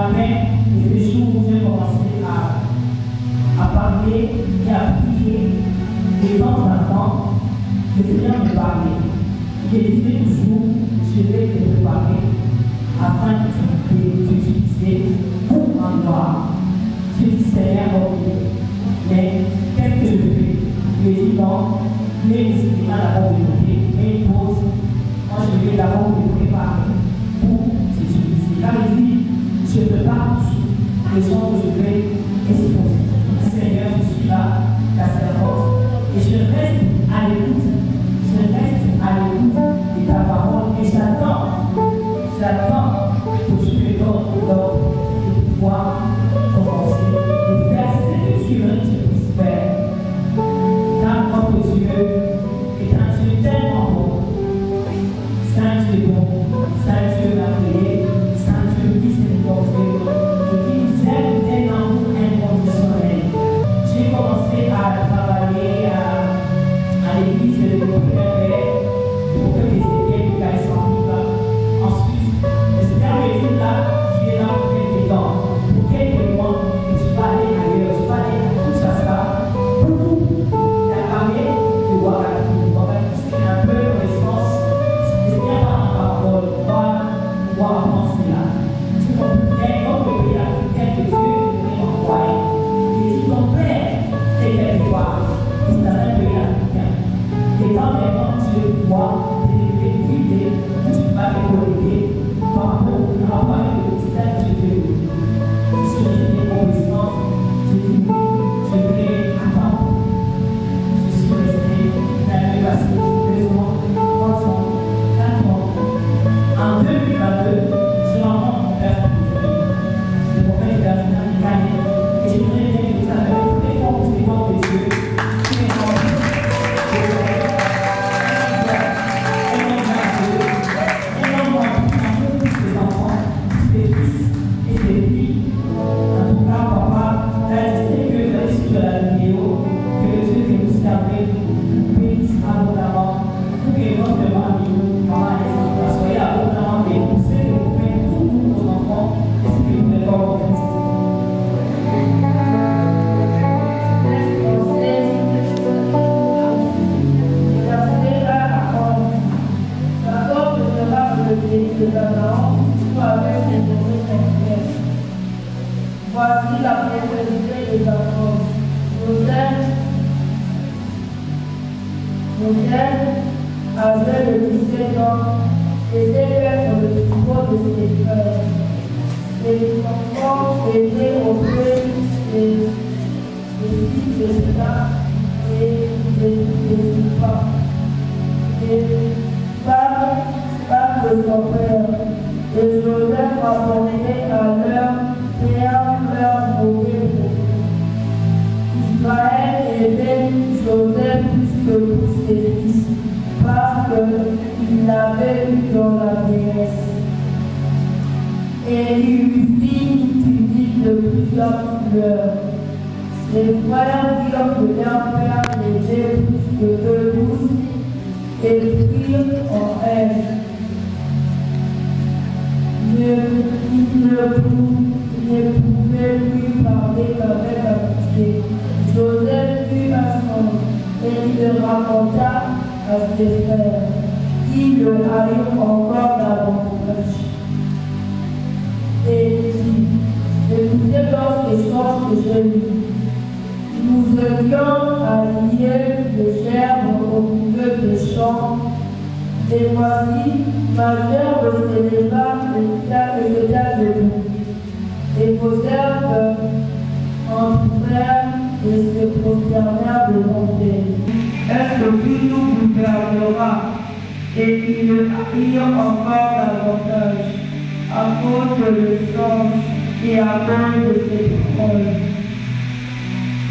matin, et ce jour où j'ai commencé à parler et à prier, de temps en temps, le Seigneur me parlait. Il me disait toujours, je vais te préparer afin de t'utiliser pour en gloire. Je dis, Seigneur, mais qu'est-ce que je fais? Il me dit non, mais il m'a d'abord demandé, mais une pause. Moi, je vais d'abord me préparer pour t'utiliser. Car il dit, je prépare toujours les gens que je vais exposer. Seigneur, je suis là, ta servante, et je reste à l'écoute. Je reste à l'écoute de ta parole et j'attends que tu me donnes l'ordre de pouvoir commencer de faire ce que tu veux que je puisse faire. Car notre Dieu est un Dieu tellement bon. Saint Dieu bon, Saint Dieu merveilleux, Saint Dieu miséricordieux, et qui nous aime d'un amour inconditionnel. J'ai commencé à travailler à l'église de l'Église pour que les équipes de Caïsanique. Ensuite, le Seigneur me dit là, tu es là pour quelques temps, pour quelques mois, et tu vas aller ailleurs, tu vas aller à Kinshasa, pour t'accamer de Ouagadougou. C'est un peu le sens, le Seigneur par la parole, va avancer là. Tu comprends bien, comme le pays africain que Dieu nous envoie. Il dit, ton père est quelque part, c'est dans un pays africain. Et quand maintenant Dieu voit des idées, tu vas les collecter par rapport à le système de Dieu. Si je suis obéissant, je dis oui, je vais attendre. Je suis resté dans le passé 2 ans, 3 ans, 4 ans. En 2022, je rencontre mon père spirituel. C'est mon père qui a fini en Italie. Et je voudrais bien que vous sachiez très fort que c'est fort de Dieu. Très fort. Voici la précédente des enfants. Joseph avait 17 ans et s'est fait pour le support de ses frères. Les enfants étaient auprès des fils de Judas et des enfants. Et par de son père. Et Joseph rapportait à leur père leur mauvais propos. Israël aimait Joseph plus que tous ses fils, parce qu'il l'avait eu dans la déesse. Et il lui fit une tunique de plusieurs couleurs. Ses frères virent que leur père l'était plus que eux tous, et prirent en haine. Il ne pouvait lui parler qu'avec amitié. Joseph eut un songe et il le raconta à ses frères, qui le haïrent encore davantage. Et dit, écoutez donc les choses que j'ai lues. Nous étions alliés de gerbes au milieu des champs. Et voici, ma gerbe s'éleva et se tint debout. Et vos herbes entrèrent et se prosternèrent devant elle. Est-ce que Dieu nous gouvernera? Et ils le haïrent encore davantage, à cause de le songe et à cause de ses paroles.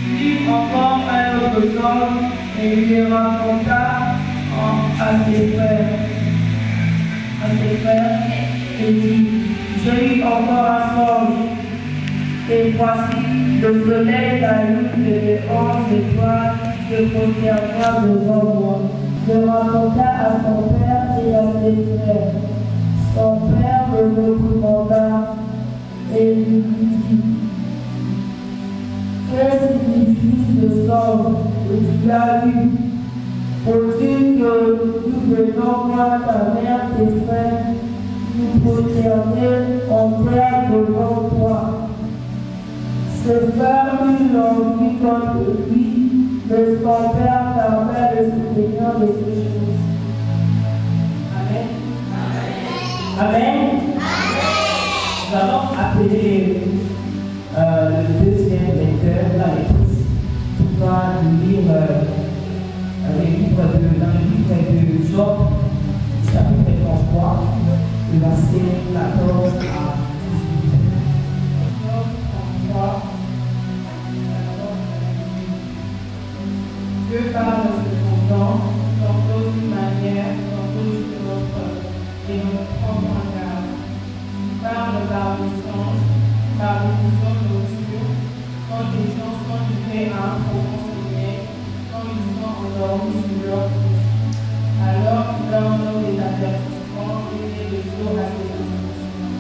Puis encore un autre songe, et il les raconta à ses frères. Et dit, j'ai eu encore un songe. Et voici, le soleil, la lune et les 11 étoiles se prosternèrent devant moi. Je raconta à son père et à ses frères. Son père me recommanda, et et lui dit, que signifie ce sort que tu as lu? Faut-il que nous venons voir ta mère, tes frères, nous prosterner en terre devant toi? Ses frères lui l'ont dit contre lui, mais son père permet le souvenir de ces choses. Amen. Amen. Nous allons appeler le deuxième lecteur, la lectrice, qui va nous lire dans le livre de Job, chapitre 33, le verset 14 à 18. Job 33. Dieu parle cependant, tantôt d'une manière, tantôt d'une autre, et nous prendrons en garde. Il parle par le songe, par l'illusion nocturne, quand les gens sont livrés à un profond sommeil, quand ils sont endormis sur leur couche. Alors il leur donne des avertissements et des choses à ses instructions,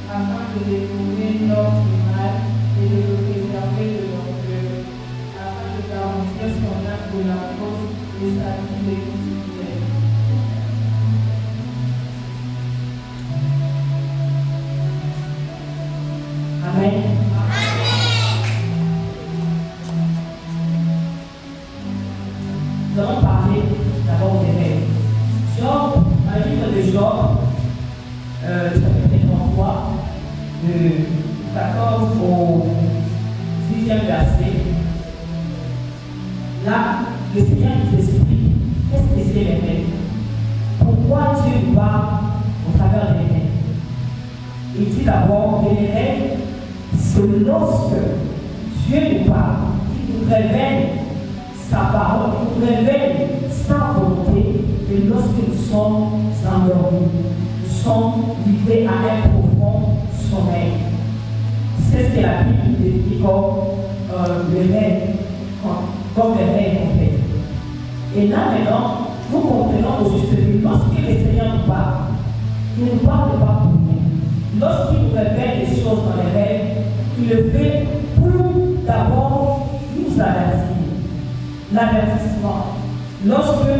afin de détourner l'ordre du mal et de le préserver de l'orgueil, afin de garantir son âme de la fausse et sa vie des fidèles. Amen. Nous allons parler d'abord des rêves. Job, dans le livre de Job, chapitre 33, de 14 au 6e verset, là, le Seigneur nous explique qu'est-ce que c'est les rêves. Pourquoi Dieu nous parle au travers des rêves. Il dit d'abord que les rêves, c'est lorsque Dieu nous parle, il nous révèle sa parole, il nous révèle sa volonté, et lorsque nous sommes endormis, nous sommes livrés à un profond sommeil. C'est ce que la Bible décrit comme le rêve, comme le rêve en fait. Et là maintenant, nous comprenons au juste que lorsque le Seigneur nous parle, il ne nous parle pas pour nous. Lorsqu'il nous révèle des choses dans les rêves, il le fait pour d'abord nous avertir. L'avertissement. Lorsque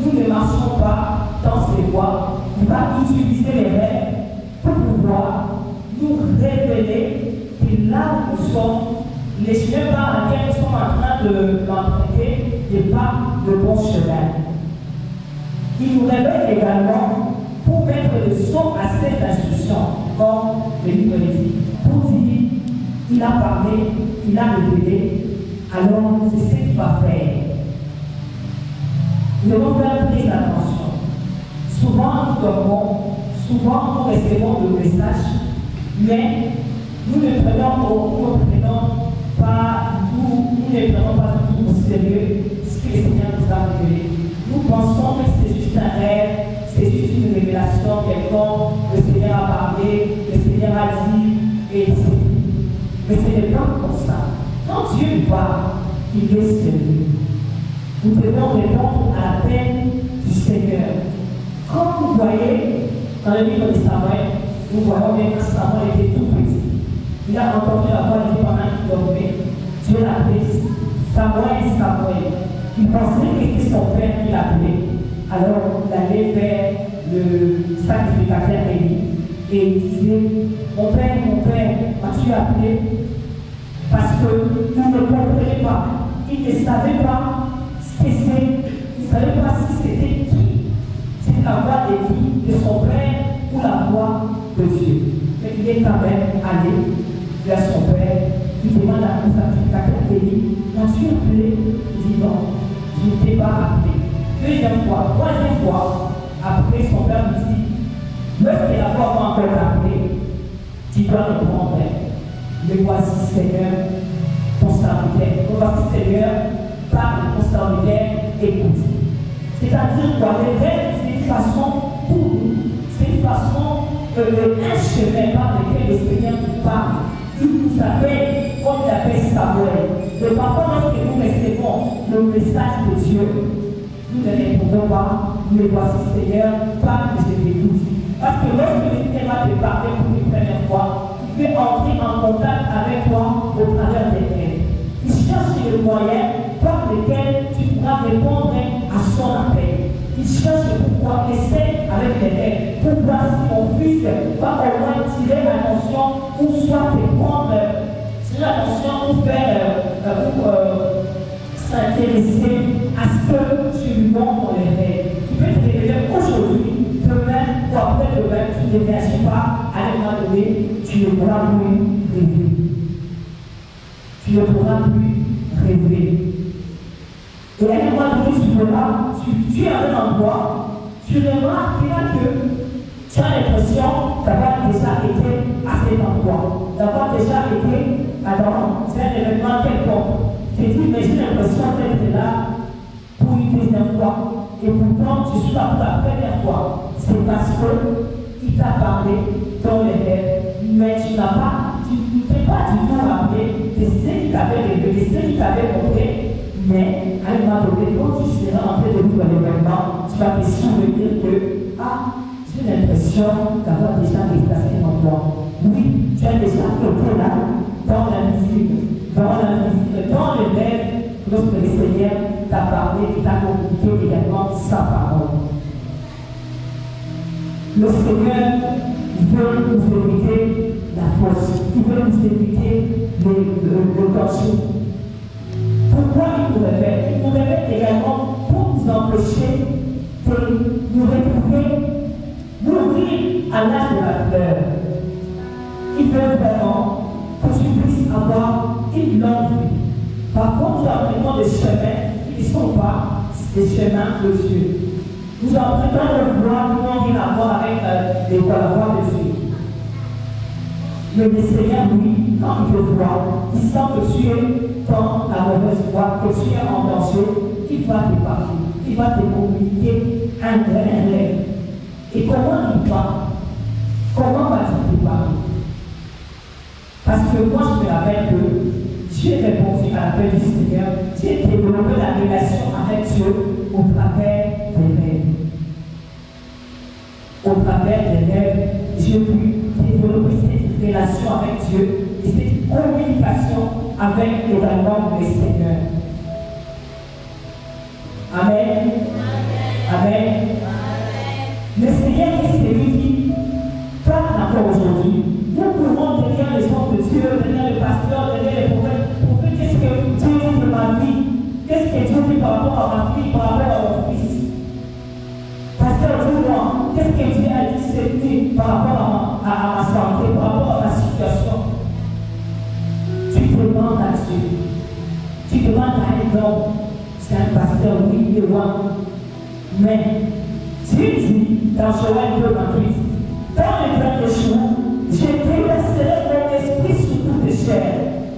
nous ne marchons pas dans ses voies, il va utiliser les rêves pour pouvoir nous révéler que là où nous sommes, les chemins par lesquels nous sommes en train de l'emprunter n'est pas le bon chemin. Il nous révèle également pour mettre le son à cette instruction, comme le livre le dit. Pour dire, il a parlé, il a révélé, alors c'est ce qu'il va faire. Nous devons faire très attention. Souvent nous dormons, souvent nous recevons le message, mais nous ne prenons pas du tout au sérieux ce que le Seigneur nous a révélé. Nous pensons que c'est juste un rêve, c'est juste une révélation quelconque, le Seigneur a parlé, le Seigneur a dit, et c'est tout. Mais ce n'est pas comme ça. Quand Dieu nous parle, il est sérieux. Nous devons répondre à l'appel du Seigneur. Comme vous voyez dans le livre de Samuel, nous voyons bien que Samuel était tout petit. Il a entendu la voix de Dieu pendant qu'il dormait. Dieu l'a appelé Samuel, Samuel. Il pensait que c'était son père qui l'appelait. Alors il allait vers le sacrificateur Élie et il disait, mon père, m'as-tu appelé? Parce qu'il ne comprenait pas. Il ne savait pas ce que c'est. Il ne savait pas si c'était qui. C'était la voix de qui? De son père ou la voix de Dieu. Mais il est quand même allé vers son père. Il demande à son sacrificateur Élie, m'as-tu appelé? Il dit non, je ne t'ai pas appelé. Deuxième fois, troisième fois, après son père lui dit, lorsque la voix va encore t'appeler, tu dois répondre, me voici Seigneur, ton serviteur. Me voici Seigneur, parle ton serviteur, écoute. C'est-à-dire quoi? Les rêves, c'est une façon pour nous, c'est une façon, un chemin par lequel le Seigneur nous parle. Il nous appelle comme il appelle Samuel. Mais parfois, lorsque nous recevons le message de Dieu, nous ne répondons pas, mais voici Seigneur, parle que je t'écoute. Parce que lorsque le Seigneur va te parler pour une première fois, il fait entrer avec les rêves pour voir si mon fils va au moins tirer l'attention ou soit te prendre l'attention ou faire s'intéresser à ce que tu lui montres dans les rêves. Tu peux te réveiller aujourd'hui, demain ou après-demain, tu ne réagis pas à un moment donné, tu ne pourras plus rêver. Tu ne pourras plus rêver. Et à un moment donné, tu es à un endroit, tu remarqueras que tu as l'impression d'avoir déjà été à cet endroit, d'avoir déjà été c'est un événement quelconque. Tu te dis, mais j'ai l'impression d'être là pour une deuxième fois. Et pourtant, tu suis là pour la première fois. C'est parce qu'il t'a parlé dans les rêves, mais tu ne t'es pas du tout rappelé de ce qu'il t'avait révélé, de ce qu'il t'avait montré. Mais à un moment donné, quand tu seras en train de vivre l'événement, tu vas te souvenir que, j'ai l'impression d'avoir déjà déplacé mon endroit. Oui, tu as déjà été là, dans l'invisible, dans le rêve, lorsque le Seigneur t'a parlé et t'a communiqué également sa parole. Le Seigneur veut nous éviter la force, il veut nous éviter le danger. Pourquoi il nous révèle? Il nous révèle également pour nous empêcher de nous retrouver, mourir à l'âge de la fleur. Il veut vraiment que tu puisses avoir une longue vie. Parfois, nous apprenons des chemins qui ne sont pas des chemins de Dieu. Nous apprenons de voir qui n'ont rien à voir avec la voie de Dieu. Mais le Seigneur, lui, quand il te voit, il sent que tu es dans la mauvaise voie, que tu es en danger, il va te parler, il va te communiquer un rêve. Et comment il parle? Comment va-t-il te parler? Parce que moi, je me rappelle que j'ai répondu à l'appel du Seigneur, j'ai développé la relation avec Dieu au travers des rêves. Au travers des rêves, j'ai pu développer cette relation avec Dieu et cette communication avec également le Seigneur. Amen. Amen. Le Seigneur est celui qui parle encore aujourd'hui. Nous pouvons derrière les gens de Dieu, derrière le pasteur, derrière les prophètes, pour que qu'est-ce que Dieu dit de ma vie? Qu'est-ce que Dieu dit par rapport à ma fille, par rapport à mon fils? Pasteur, dis-moi, qu'est-ce que Dieu a dit cette nuit par rapport à ma santé, par rapport à ma situation? Tu demandes à Dieu. Tu demandes à un homme. C'est un pasteur, oui, de loin. Mais Dieu dit dans Joël 2, 28, dans le plan des jours, je déverserai mon esprit sur toute chair.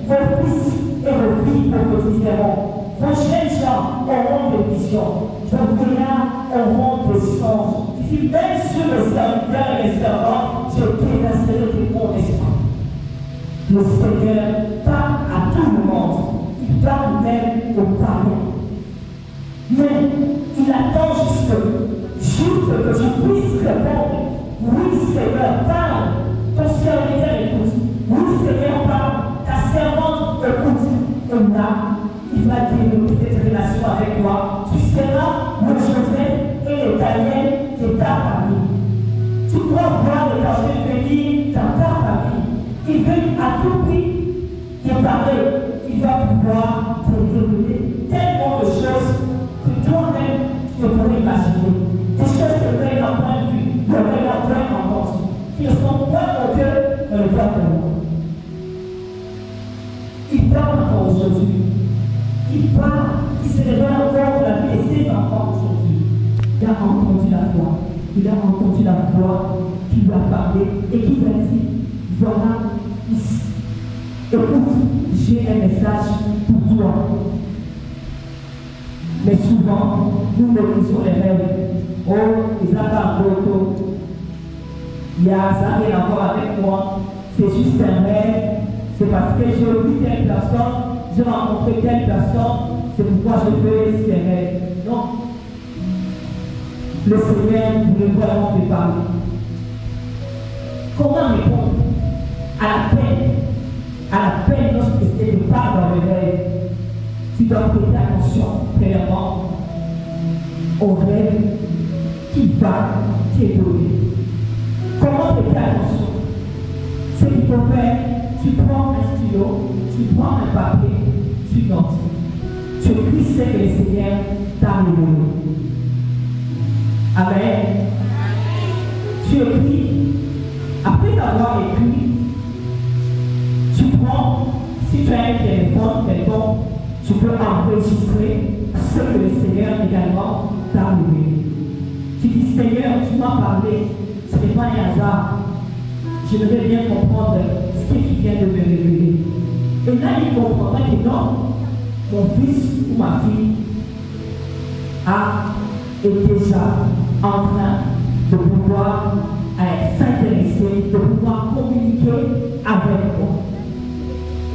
Vos fils et vos filles prophétiseront. Vos jeunes gens auront des visions. Vos vieillards auront des songes. Si même sur le serviteur et les servants, je déverserai de mon esprit. Le Seigneur parle à tout le monde. Il parle même aux parents. Mais il attend juste que je puisse répondre. Oui, Seigneur, parle. Ton serviteur écoute. Oui, Seigneur, parle. Ta servante écoute. Et là, il va développer cette relation avec toi. Tu seras le Joseph et le Daniel de ta famille. Tu dois voir le danger venir dans ta famille. Il veut à tout prix te parler. Il va pouvoir te révéler tellement de choses que toi-même tu ne pourrais imaginer. Des choses que tu n'as pas vues, que tu n'as pas entendues, qui ne sont pas au cœur de le cœur de moi. Il parle encore aujourd'hui. Il parle, il se révèle encore de la vie de ses enfants aujourd'hui. Il a entendu la voix. Il a entendu la voix qui lui a parlé et qui lui a dit, voilà, ici. Écoute, j'ai un message pour toi. Mais souvent, nous mémorisons les rêves. Oh, ils ont un auto. Il y a ça qui est encore avec moi. C'est juste un rêve. C'est parce que j'ai vu telle personne, j'ai rencontré telle personne, c'est pourquoi je fais ces rêves. Non. Le Seigneur voulait vraiment te parler. Comment répondre à la peine lorsque c'était de part dans le rêve? Tu dois prêter attention, premièrement, aux rêves qui va t'épauler. Comment prêter attention? Ce qu'il faut faire, tu prends un stylo, tu prends un papier, tu notes. Tu écris ce que le Seigneur t'a révélé. Amen. Tu écris. Après avoir écrit, tu prends, si tu as un téléphone, tu peux enregistrer ce que le Seigneur également t'a révélé. Tu dis, Seigneur, tu m'as parlé, ce n'est pas un hasard. J'aimerais bien comprendre ce que tu viens de me révéler. Et là, il comprendra que non, mon fils ou ma fille est déjà en train de pouvoir s'intéresser, de pouvoir communiquer avec moi.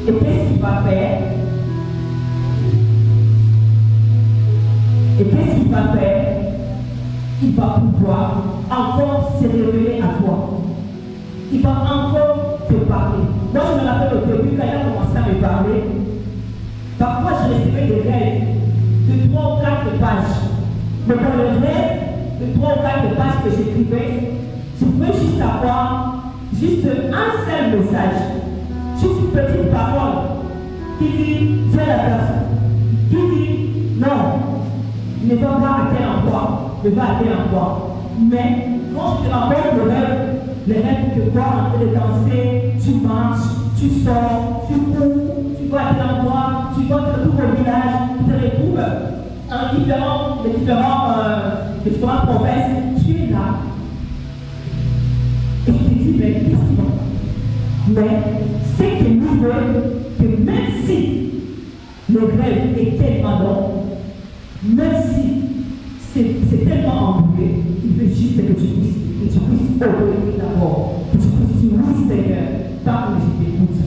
Et qu'est-ce qu'il va faire? Il va pouvoir encore se révéler à toi. Il va encore te parler. Moi, je me rappelle au début, quand il a commencé à me parler, parfois je recevais des rêves de 3 ou 4 pages. Mais dans le rêve de 3 ou 4 pages que j'écrivais, je pouvais juste avoir juste un seul message, juste une petite parole qui dit tiens la personne, qui dit non, ne va pas à tel endroit, ne va à tel endroit. Mais quand je te rappelle le rêve te voit en train de danser, tu marches, tu sors, tu cours, tu vas à tel endroit, tu vas te retrouver au village, tu te retrouves dans différentes provinces, tu es là. Et je te dis, mais qu'est-ce qui va? Mais c'est que nous voulons que même si le rêve est tellement long, même si c'est tellement embrouillé, il veut juste que tu puisses obéir d'abord, que tu puisses dire oui Seigneur, tant que je t'écoute.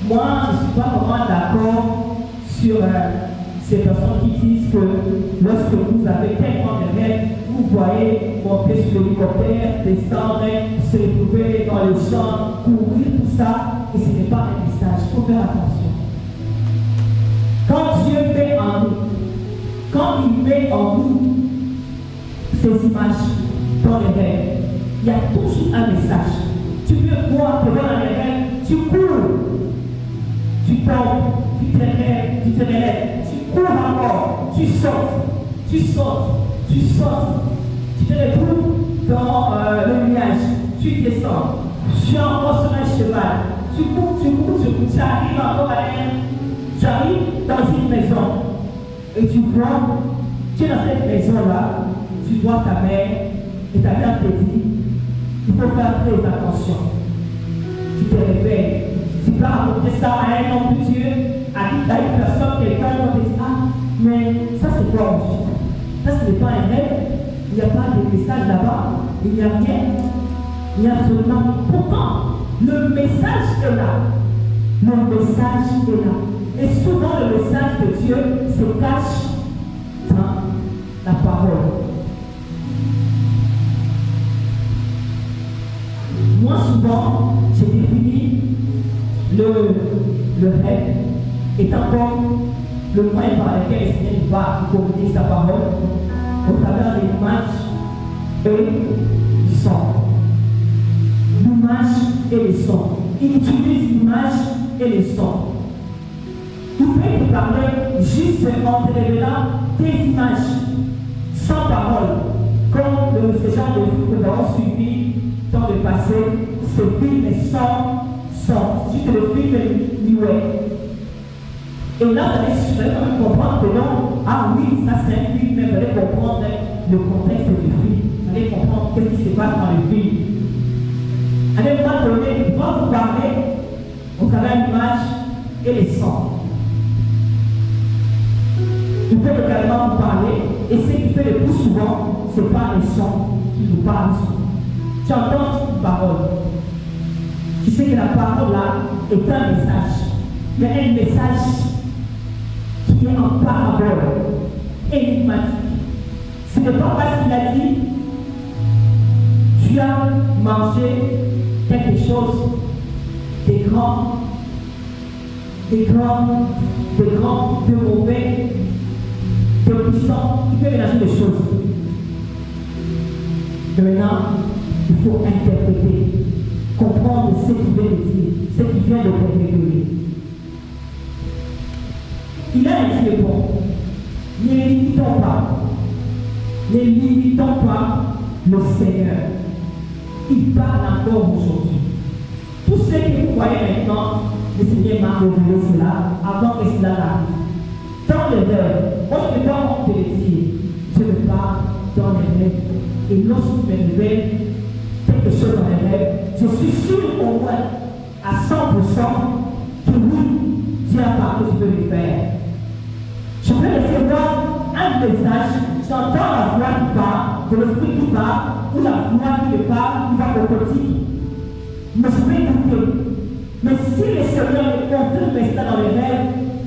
Moi, je ne suis pas vraiment d'accord sur ces personnes qui disent que lorsque vous avez tellement de rêves, vous voyez monter sur l'hélicoptère, descendre, se retrouver dans les champs, courir, tout ça, et ce n'est pas un message. Il faut faire attention. Quand Dieu met en nous, quand il met en nous ces images dans les rêves, il y a toujours un message. Tu peux voir que dans les rêves, tu cours, tu tombes, tu te relèves, tu cours encore, tu sautes, tu te retrouves dans le nuage, tu descends, tu es encore sur un cheval, tu cours, tu arrives encore tu arrives dans une maison et tu vois, tu es dans cette maison-là, tu vois ta mère et ta mère te dit, il faut faire très attention. Tu te réveilles, tu peux raconter ça à un homme de Dieu, à une personne, quelqu'un qui te dit, ah, mais ça c'est quoi aujourd'hui? Ça ce n'est pas un rêve, il n'y a pas de message là-bas, il n'y a rien, il n'y a absolument. Pourtant, le message est là. Le message est là. Et souvent, le message de Dieu se cache dans la parole. Moi, souvent, j'ai défini le rêve étant comme le moyen par lequel le Seigneur va communiquer sa parole au travers de l'image et du son. L'image et le son. Il utilise l'image et le son. Il peut te parler juste en te révélant des images, sans parole, comme ce genre de film que nous avons suivi dans le passé, ce film est sans son, c'est le film muet. Et là, vous allez quand même comprendre que non, ah oui, ça c'est un film, mais vous allez comprendre le contexte du film, vous allez comprendre qu'est-ce qui se passe dans le film. À un moment donné, il doit vous parler au travers l'image et les sons. Il peut également vous parler, et ce qu'il fait le plus souvent, ce n'est pas les sons qui vous parlent. Tu entends une parole. Tu sais que la parole là est un message. Il y a un message qui est en parabole, énigmatique. Ce n'est pas parce qu'il a dit tu as mangé quelque chose de grand, de mauvais, de puissant, qui peut mélanger les choses. Maintenant, il faut interpréter, comprendre ce qu'il vient de dire, ce qu'il vient de révéler. Il a un Dieu bon. Ne limitons pas. Ne limitons pas le Seigneur. Il parle encore aujourd'hui. Tout ce que vous voyez maintenant, le Seigneur m'a révélé cela avant que cela n'arrive. Dans les rêves, moi je ne peux pas honte de le dire. Je me parle dans les rêves. Et lorsque je me révèle quelque chose dans les rêves, je suis sûr au moins à 100% que oui, Dieu a parlé, je peux le faire. Je peux recevoir un message, j'entends la voix qui parle, de l'esprit qui parle, ou la voix qui me parle, qui va au quotidien. Mais je peux écouter. Mais si le Seigneur me confirme ça dans les rêves,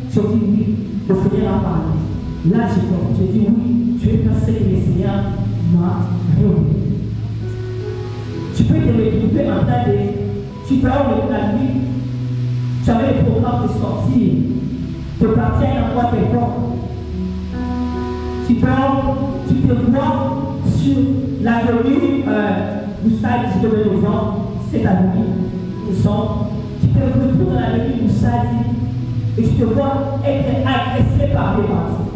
je dis oui, le Seigneur a parlé. Là, je dis oui, je vais faire ce que le Seigneur m'a révélé. Tu peux te retrouver en train de. Tu parles de la nuit, tu avais le programme de sortir, de partir à un endroit quelconque. Tu parles, tu te vois sur l'avenue Moussaï, je te mets aux gens, cette avenue, nous sommes. Tu te retrouves dans l'avenue Moussaï et tu te vois être agressé par des parties.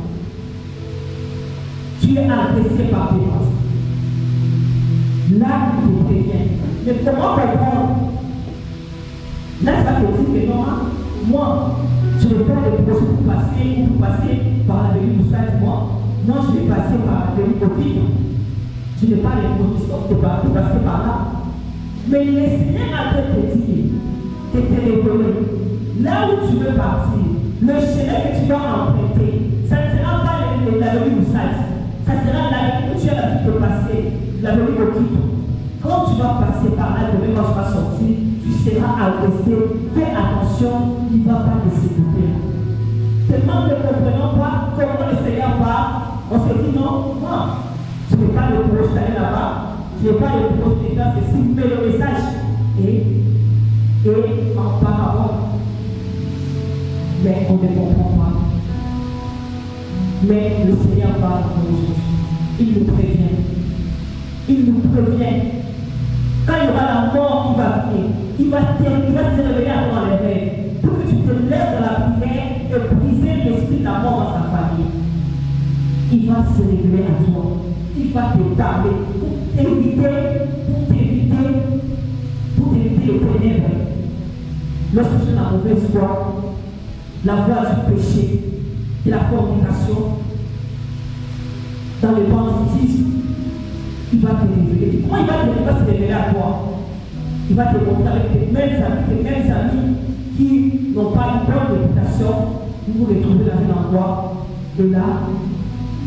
Tu es agressé par des parties. Là, il te prévient. Mais comment comprendre? Là, ça te dit que non, moi, je n'ai pas de projet pour passer par l'avenue Moussaï, moi, je vais passer par l'avenue Coquille. Je n'ai pas les conditions de passer par là. Mais le Seigneur a te dire, de te révéler. Là où tu veux partir, le chemin que tu vas emprunter, ça ne sera pas l'avenue Moussaï. Ça sera l'avenue que tu as l'habitude de passer, l'avenue Coquille. Quand tu vas passer par là, demain quand tu vas sortir, tu seras agressé. Fais attention, il ne va pas te sécuriter. Tellement ne comprenons pas comment le Seigneur parle, on se dit non, moi, je n'ai pas le courage d'aller là-bas, je n'ai pas le courage de faire ceci, mais le message est en parole. Mais on ne comprend pas. Mais le Seigneur parle aujourd'hui. Il nous prévient. Il nous prévient. Quand il y aura la mort qui va venir, il va se réveiller à toi dans les rêves. Pour que tu te lèves dans la prière et briser l'esprit de la mort dans ta famille. Il va se révéler à toi. Il va te parler pour t'éviter le ténèbre. Lorsque tu es dans la mauvaise voie, la voie du péché, de la fornication, dans le banditisme, il va te révéler. Comment il va se révéler à toi? Il va te montrer avec tes mêmes amis qui n'ont pas une bonne réputation. Vous vous retrouvez dans un endroit et là,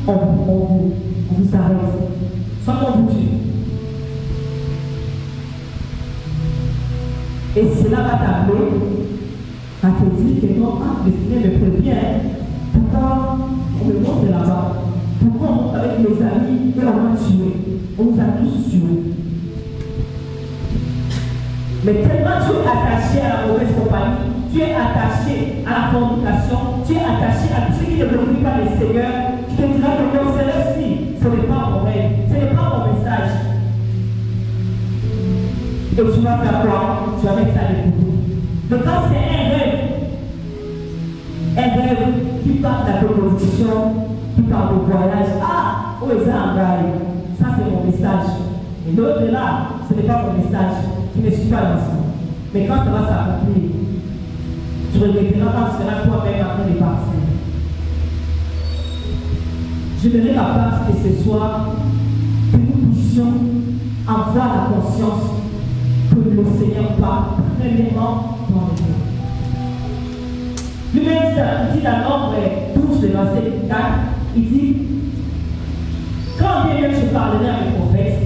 on vous arrête. Soit on vous tue. Et cela va t'amener à te dire que non, le Seigneur me prévient. Pourquoi on me monte là-bas? Pourquoi on monte avec mes amis et on m'a tué? On nous a tous tués. Mais tellement tu es attaché à la mauvaise compagnie, tu es attaché à la fornication, tu es attaché à tout ce qui ne glorifie pas le Seigneur, tu te diras que non, c'est là-ci, ce n'est pas mon rêve, ce n'est pas mon message. Et tu vas faire quoi? Tu vas mettre ça à l'écoute. Mais quand c'est un rêve qui parle de la reproduction, qui parle de voyage, où est ça en bail? Ça c'est mon message. Et l'autre là, ce n'est pas mon message. Tu ne suis pas dans ça. Mais quand ça va s'accomplir, tu regretteras quand tu seras toi-même en train de partir. Je me mets à part que ce soir, que nous puissions avoir la conscience que le Seigneur parle premièrement dans le cœur. Lui-même dit dans Nombre 12, le verset 4, il dit, quand bien même je parlerai à mes prophètes,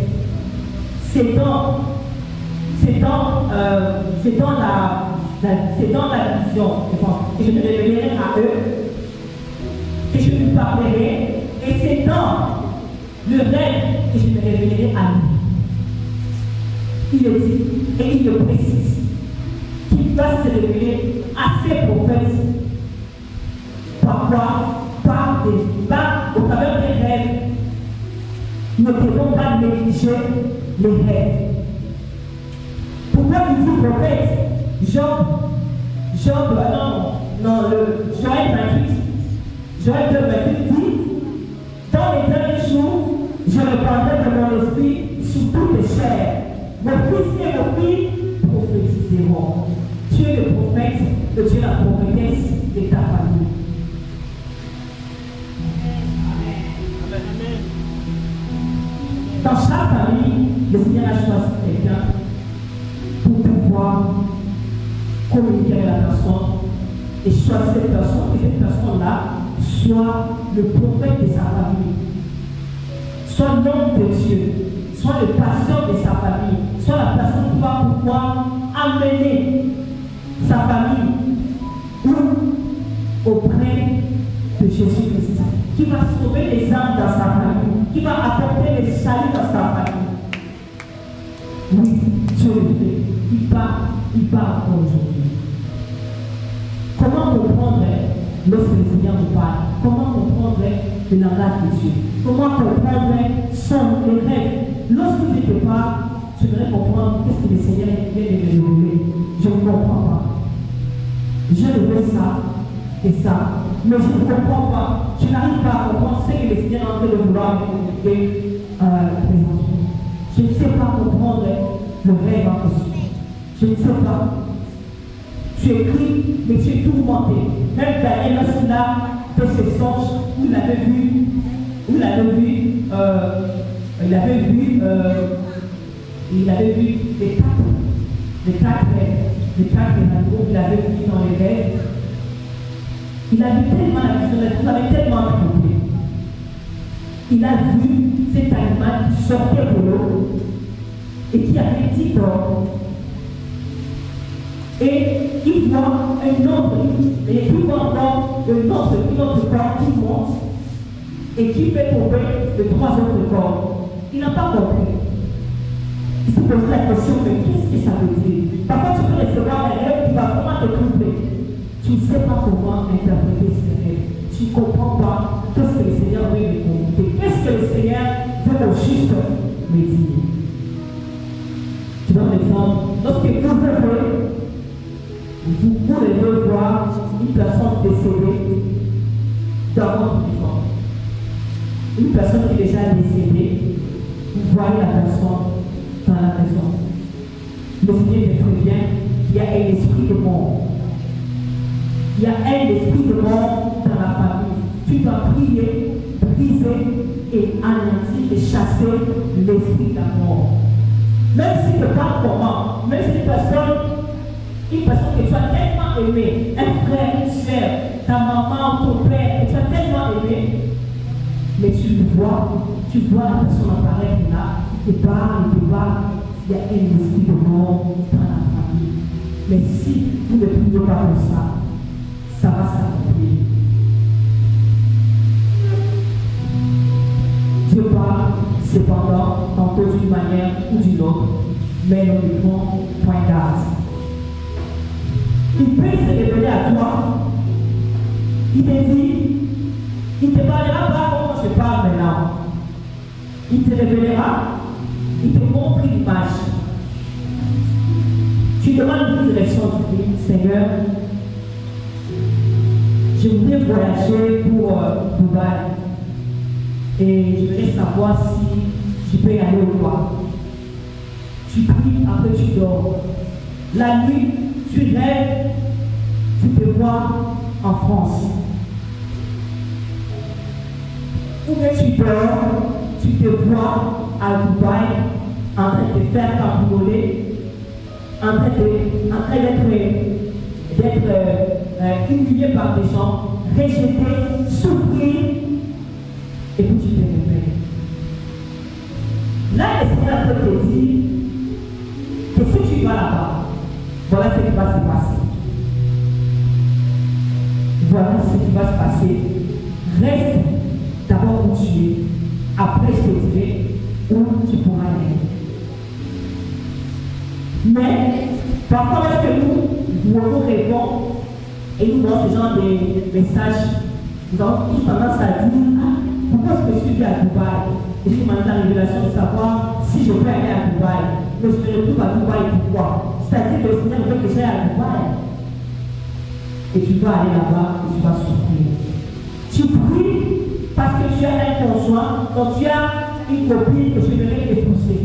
c'est dans la vision que je me révélerai à eux, que je lui parlerai, et c'est dans le rêve que je me révélerai à lui. Il le dit, et il le précise, qu'il va se révéler à ses prophètes. Par quoi? Par au travers des rêves. Nous ne devons pas négliger les rêves. Pourquoi il dit prophète? Joël 28, Joël 28 dit, dans les derniers jours, je répandrai de mon esprit sur toutes les chairs. Vos fils et vos filles prophétiseront. Tu es le prophète, que tu es la prophétesse de ta famille. Dans chaque famille, le Seigneur a choisi quelqu'un pour pouvoir communiquer avec la personne et choisir cette personne, et cette personne-là soit le prophète de sa famille, soit l'homme de Dieu, soit le pasteur de sa famille, soit la personne qui va pouvoir amener sa famille auprès de Jésus-Christ, qui va sauver les âmes dans sa famille, qui va apporter le salut dans sa famille. Oui, Dieu le fait. Il part encore aujourd'hui. Comment comprendre lorsque le Seigneur nous parle? Comment comprendre le langage de Dieu? Comment comprendre les rêves? Lorsque je te parle, je voudrais comprendre qu'est-ce que le Seigneur vient de me révéler. Je ne comprends pas. Je veux ça et ça, mais je ne comprends pas. Je n'arrive pas à comprendre ce que le Seigneur est en train de vouloir me communiquer présentement. Je ne sais pas comprendre le rêve en question. Je ne sais pas. Tu écris, mais tu es tourmenté. Même Daniel, lorsqu'il a fait ses songes, où il avait vu les quatre animaux qu'il avait vus dans les rêves. Il avait tellement la vision, il avait tellement troublé. Il a vu cet animal qui sortait de l'eau et qui avait 10 corps. Et il voit un autre, et il voit encore un autre corps qui monte et qui fait tomber de 3 autres corps. Il n'a pas compris. Il se pose la question, mais qu'est-ce que ça veut dire? Parfois, tu peux recevoir un rêve qui va vraiment te troubler. Tu ne sais pas comment interpréter ce rêve. Tu ne comprends pas qu'est-ce que le Seigneur veut me communiquer. Qu'est-ce que le Seigneur veut au juste me dire. Je donne un exemple. Lorsque vous devez voir une personne décédée dans votre maison. Une personne qui est déjà décédée, vous voyez la personne dans la maison. Le Seigneur me prévient qu'il y a un esprit de mort. Il y a un esprit de mort dans la famille. Tu dois prier, briser et anéantir et chasser l'esprit de la mort. Même si tu ne sais pas comment, même si une personne que tu as tellement aimé, un frère, une soeur, ta maman, ton père, que tu as tellement aimé, mais tu vois la personne apparaître là, il te parle, il y a un esprit de mort dans la famille. Mais si vous ne priez pas comme ça va s'accomplir. Dieu parle cependant, tantôt d'une manière ou d'une autre, mais nous ne devons point garde. Il peut se révéler à toi. Il te dit, il ne te parlera pas comme je parle maintenant. Il te révélera, il te montre l'image. Tu demandes une direction du film, Seigneur. Je voudrais voyager pour Dubaï. Et je voudrais savoir si je peux y aller ou pas. Tu pries, après tu dors. La nuit, tu rêves, tu te vois en France. Ou bien tu dors, tu te vois à Dubaï en train de te faire cambrioler, en train d'être humilié par des gens, rejeté, souffrir, et puis tu te réveilles. Là, le Seigneur te dit que si tu vas là-bas, voilà ce qui va se passer. Voilà ce qui va se passer. Reste d'abord où tu es. Après, je te dirai où tu pourras aller. Mais, parfois, lorsque nous rêvons et nous donnons ce genre de messages, nous avons tous tendance à dire, pourquoi est-ce que je suis à Dubaï? Et j'ai demandé la révélation de savoir si je peux aller à Dubaï. Mais je me retrouve à Dubaï, pourquoi? C'est-à-dire que le Seigneur veut que j'aille à Dubaï. Et tu vas aller là-bas et tu vas souffrir. Tu pries parce que tu as un conjoint, donc tu as une copine que tu aimerais épouser.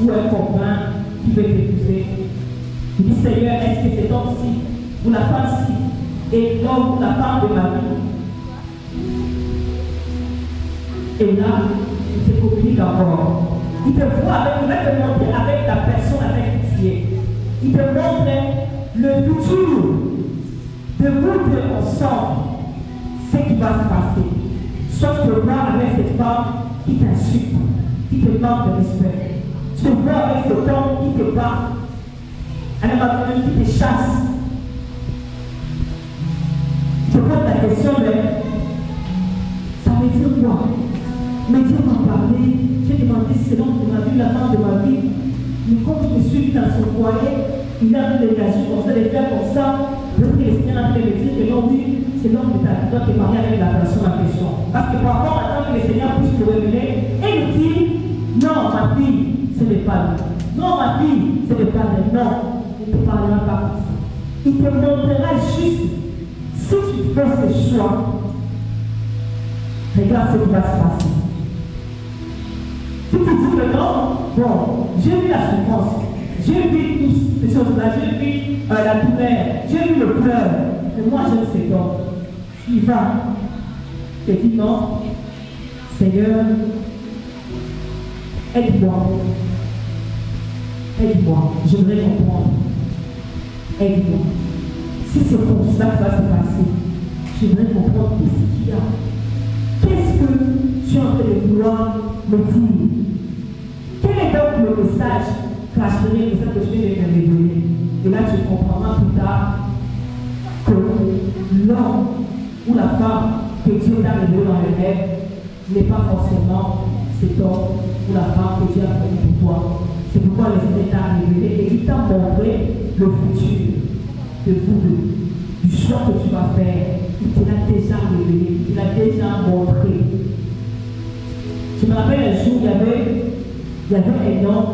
Ou un copain qui veut t'épouser. Tu dis, Seigneur, est-ce que cet homme-ci, ou la femme-ci, est l'homme ou la femme de ma vie? Et là, il te communique encore. Il te voit avec, il va te montrer avec la personne avec qui tu es. Il te montre le futur de vous deux ensemble, ce qui va se passer. Sauf que voir avec cette femme qui t'insulte, qui te manque de respect. Tu te vois avec cet homme qui te bat, un homme qui te chasse. Je pose la question, mais ça veut dire quoi? Mais Dieu m'a parlé, j'ai demandé si c'est l'homme de ma vie, la femme de ma vie. Mais comme je me suis mis dans son foyer, il a vu réagir comme ça, les faire comme ça. Peut-être que le Seigneur a pu me dire que non, oui, c'est l'homme de ta vie, doit te marier avec la personne en question. Parce que parfois, on attend que le Seigneur puisse te révéler et nous dire, non, ma fille, ce n'est pas lui. Non, ma fille, ce n'est pas lui. Non, il ne te parlera pas comme ça. Il te montrera juste, si tu fais ce choix, regarde ce qui va se passer. Si tu dis que non, bon, j'ai vu la souffrance, j'ai vu toutes ces choses-là, j'ai vu la douleur, j'ai vu le pleur, mais moi j'aime cet homme. Tu y vas. Tu te dis non, Seigneur, aide-moi. Aide-moi, j'aimerais comprendre. Aide-moi. Si c'est comme ça que va se passer, j'aimerais comprendre ce qu'il y a. Qu'est-ce que tu es en train de vouloir me dire? Quel est donc le message caché, le message que je viens de me révéler? Et là, tu comprendras plus tard que l'homme ou la femme que Dieu t'a révélé dans le rêve n'est pas forcément cet homme ou la femme que Dieu a prévu pour toi. C'est pourquoi le Seigneur t'a révélé et il t'a montré le futur de vous deux, du choix que tu vas faire. Il te l'a déjà révélé, il te l'a déjà montré. Je me rappelle un jour, il y avait un homme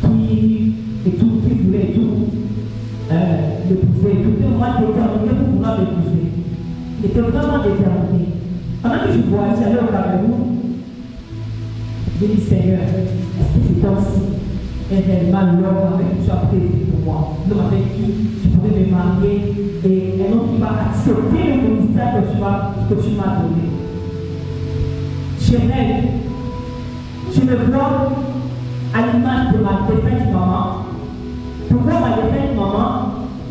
qui voulait tout l'épouser. Il était vraiment déterminé pour pouvoir l'épouser. Il était vraiment déterminé. Pendant que je voyageais, j'allais au Cameroun, j'ai dit, Seigneur, est-ce que cet homme-ci est réellement l'homme avec qui tu as prévu pour moi? L'homme avec qui je pourrais me marier et un homme qui va accepter le ministère que tu m'as donné. Je rêve. Je me vois à l'image de ma défunte maman. Pourquoi ma défunte maman,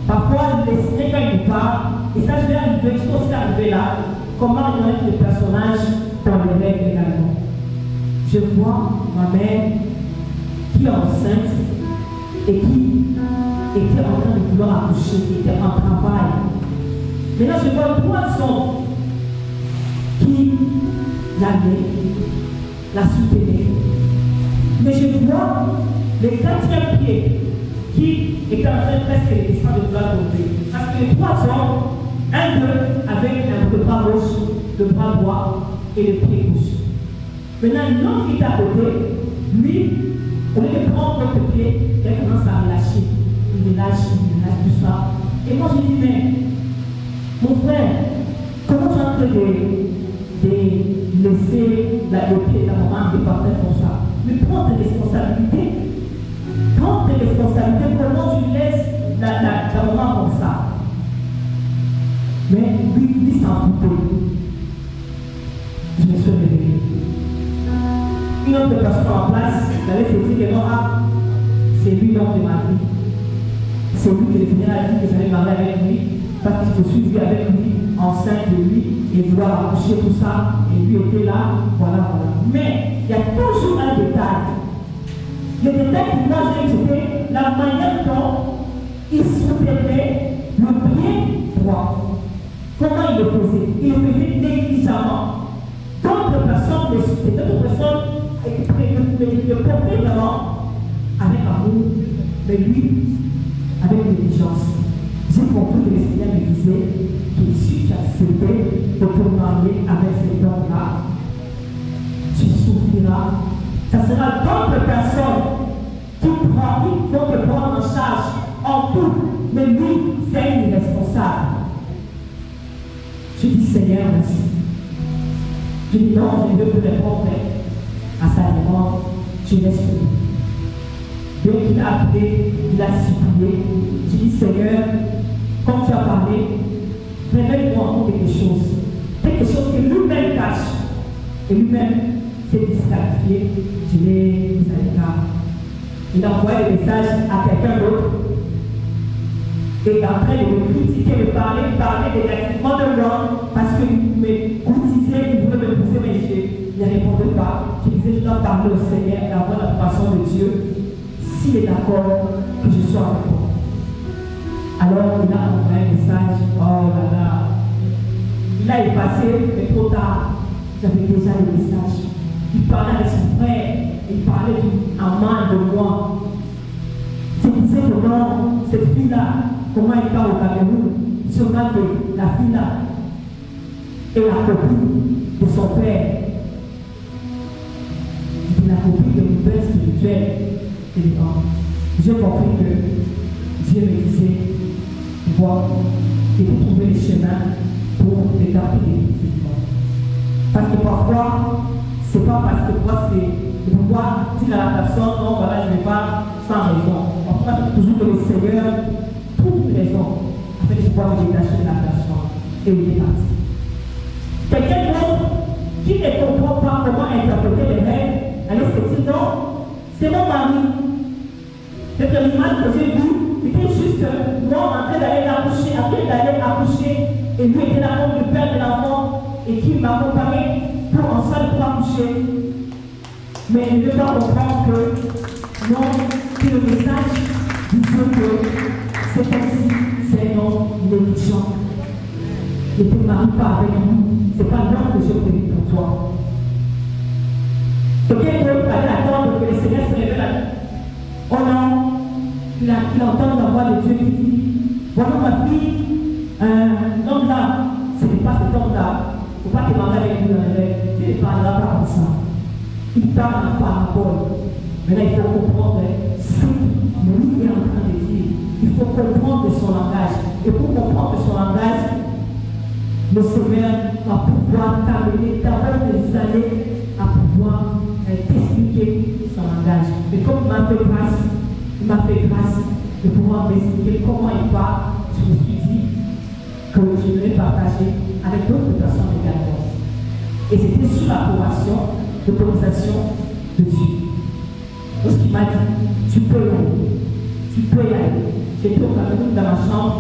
parfois le Seigneur quand il part, et ça je vais arriver, je suis aussi arrivé là, comment il y a des personnages dans les rêves également. Je vois ma mère qui est enceinte et qui était en train de vouloir accoucher, qui était en travail. Maintenant je vois 3 hommes qui l'aimaient, la soutenaient. Mais je vois le 4e pied qui était en train presque de descendre de vouloir tomber. Parce que les 3 hommes, un d'eux avec le bras gauche, le bras droit et le pied gauche. Maintenant, l'homme qui est à côté, lui, au lieu de prendre l'autre pied, il commence à relâcher. Il relâche tout ça. Et moi je dis, mais mon frère, comment tu es en train de laisser le pied de ta maman départir comme ça? Mais prends tes responsabilités. Prends tes responsabilités. Comment tu laisses ta maman comme ça? Mais lui s'en foutait. Je me suis réveillé. Une autre personne en place, j'allais se dire que non, c'est lui l'homme de ma vie. C'est lui que le Seigneur a dit que j'allais marier avec lui, parce que je suis venu avec lui, enceinte de lui, et vouloir accoucher tout ça, et lui était là, voilà. Mais il y a toujours un détail. Le détail pour moi, c'était la manière dont il soutenait le pied droit. Comment il le faisait? Il le faisait négligemment. D'autres personnes le soutenaient, d'autres personnes le portaient vraiment avec amour, mais lui, avec négligence. J'ai compris que le Seigneur me disait que si tu acceptais de te marier avec cet homme-là, tu grave. Ça sera d'autres personnes qui vont te prendre en charge en tout. Mais lui, c'est une responsable. Je dis Seigneur, merci. Je dis non, je ne veux plus répondre à sa demande. Je laisse plus. Dieu qui a appelé, il a supplié. Je dis Seigneur, comme tu as parlé, révèle-moi encore quelque chose. Quelque chose que lui-même cache. Et lui-même s'est disqualifié. Je l'ai mis à l'écart. Il a envoyé le message à quelqu'un d'autre. Et en train de me critiquer, me parler négativement de l'homme parce qu'il me courtisait, il voulait me pousser, mais je ne répondais pas. Je disais, je dois parler au Seigneur et avoir l'approbation de Dieu s'il est d'accord que je sois avec toi. Alors il a envoyé un message, oh là là. Il a effacé, mais trop tard. J'avais déjà le message. Il parlait avec son frère, il parlait en mal de moi. Il disait que non, cette fille-là, comment elle parle au Cameroun, sûrement que la fille-là est la copine de son père. Et la copine de mon père spirituel. J'ai compris que Dieu me disait, voir, et de trouver le chemin pour l'écarter définitivement. Parce que parfois, c'est pas parce que moi c'est de pouvoir dire à la personne, non, voilà, je ne vais pas sans raison. Parfois, c'est toujours que le Seigneur trouve une raison afin de pouvoir me détacher de la personne et il est parti. Quelqu'un d'autre qui ne comprend pas comment interpréter les rêves, allez se dire non, c'est mon mari. C'est que l'image que j'ai vue, c'était juste moi en train d'aller accoucher, et lui était là comme le père de l'enfant et qui m'accompagnait pour ensemble pour accoucher. Mais il ne veut pas comprendre que non, que le message disait que c'est ainsi, c'est un homme négligent. Ne te marie pas avec lui, ce n'est pas l'homme que j'ai prévu pour toi. Quelqu'un d'autre allait attendre que le Seigneur se révèle à lui. Oh non, il entend la voix de Dieu qui dit, voilà ma fille, l'homme là, ce n'est pas cet homme-là. Il ne faut pas te marier avec lui dans le rêve. Dieu ne parlera pas comme ça. Il parle en parabole. Mais là, il faut comprendre ce que lui est en train de dire. Il faut comprendre son langage. Et pour comprendre son langage, le Seigneur va pouvoir t'amener, t'avoir des années à pouvoir t'expliquer son langage. Mais comme il m'a fait grâce de pouvoir m'expliquer comment il parle, je me suis dit que je vais partager avec d'autres personnes également. Et c'était sous l'approbation, l'autorisation de Dieu. Lorsqu'il m'a dit, tu peux y aller, tu peux y aller. J'étais au Cameroun dans ma chambre,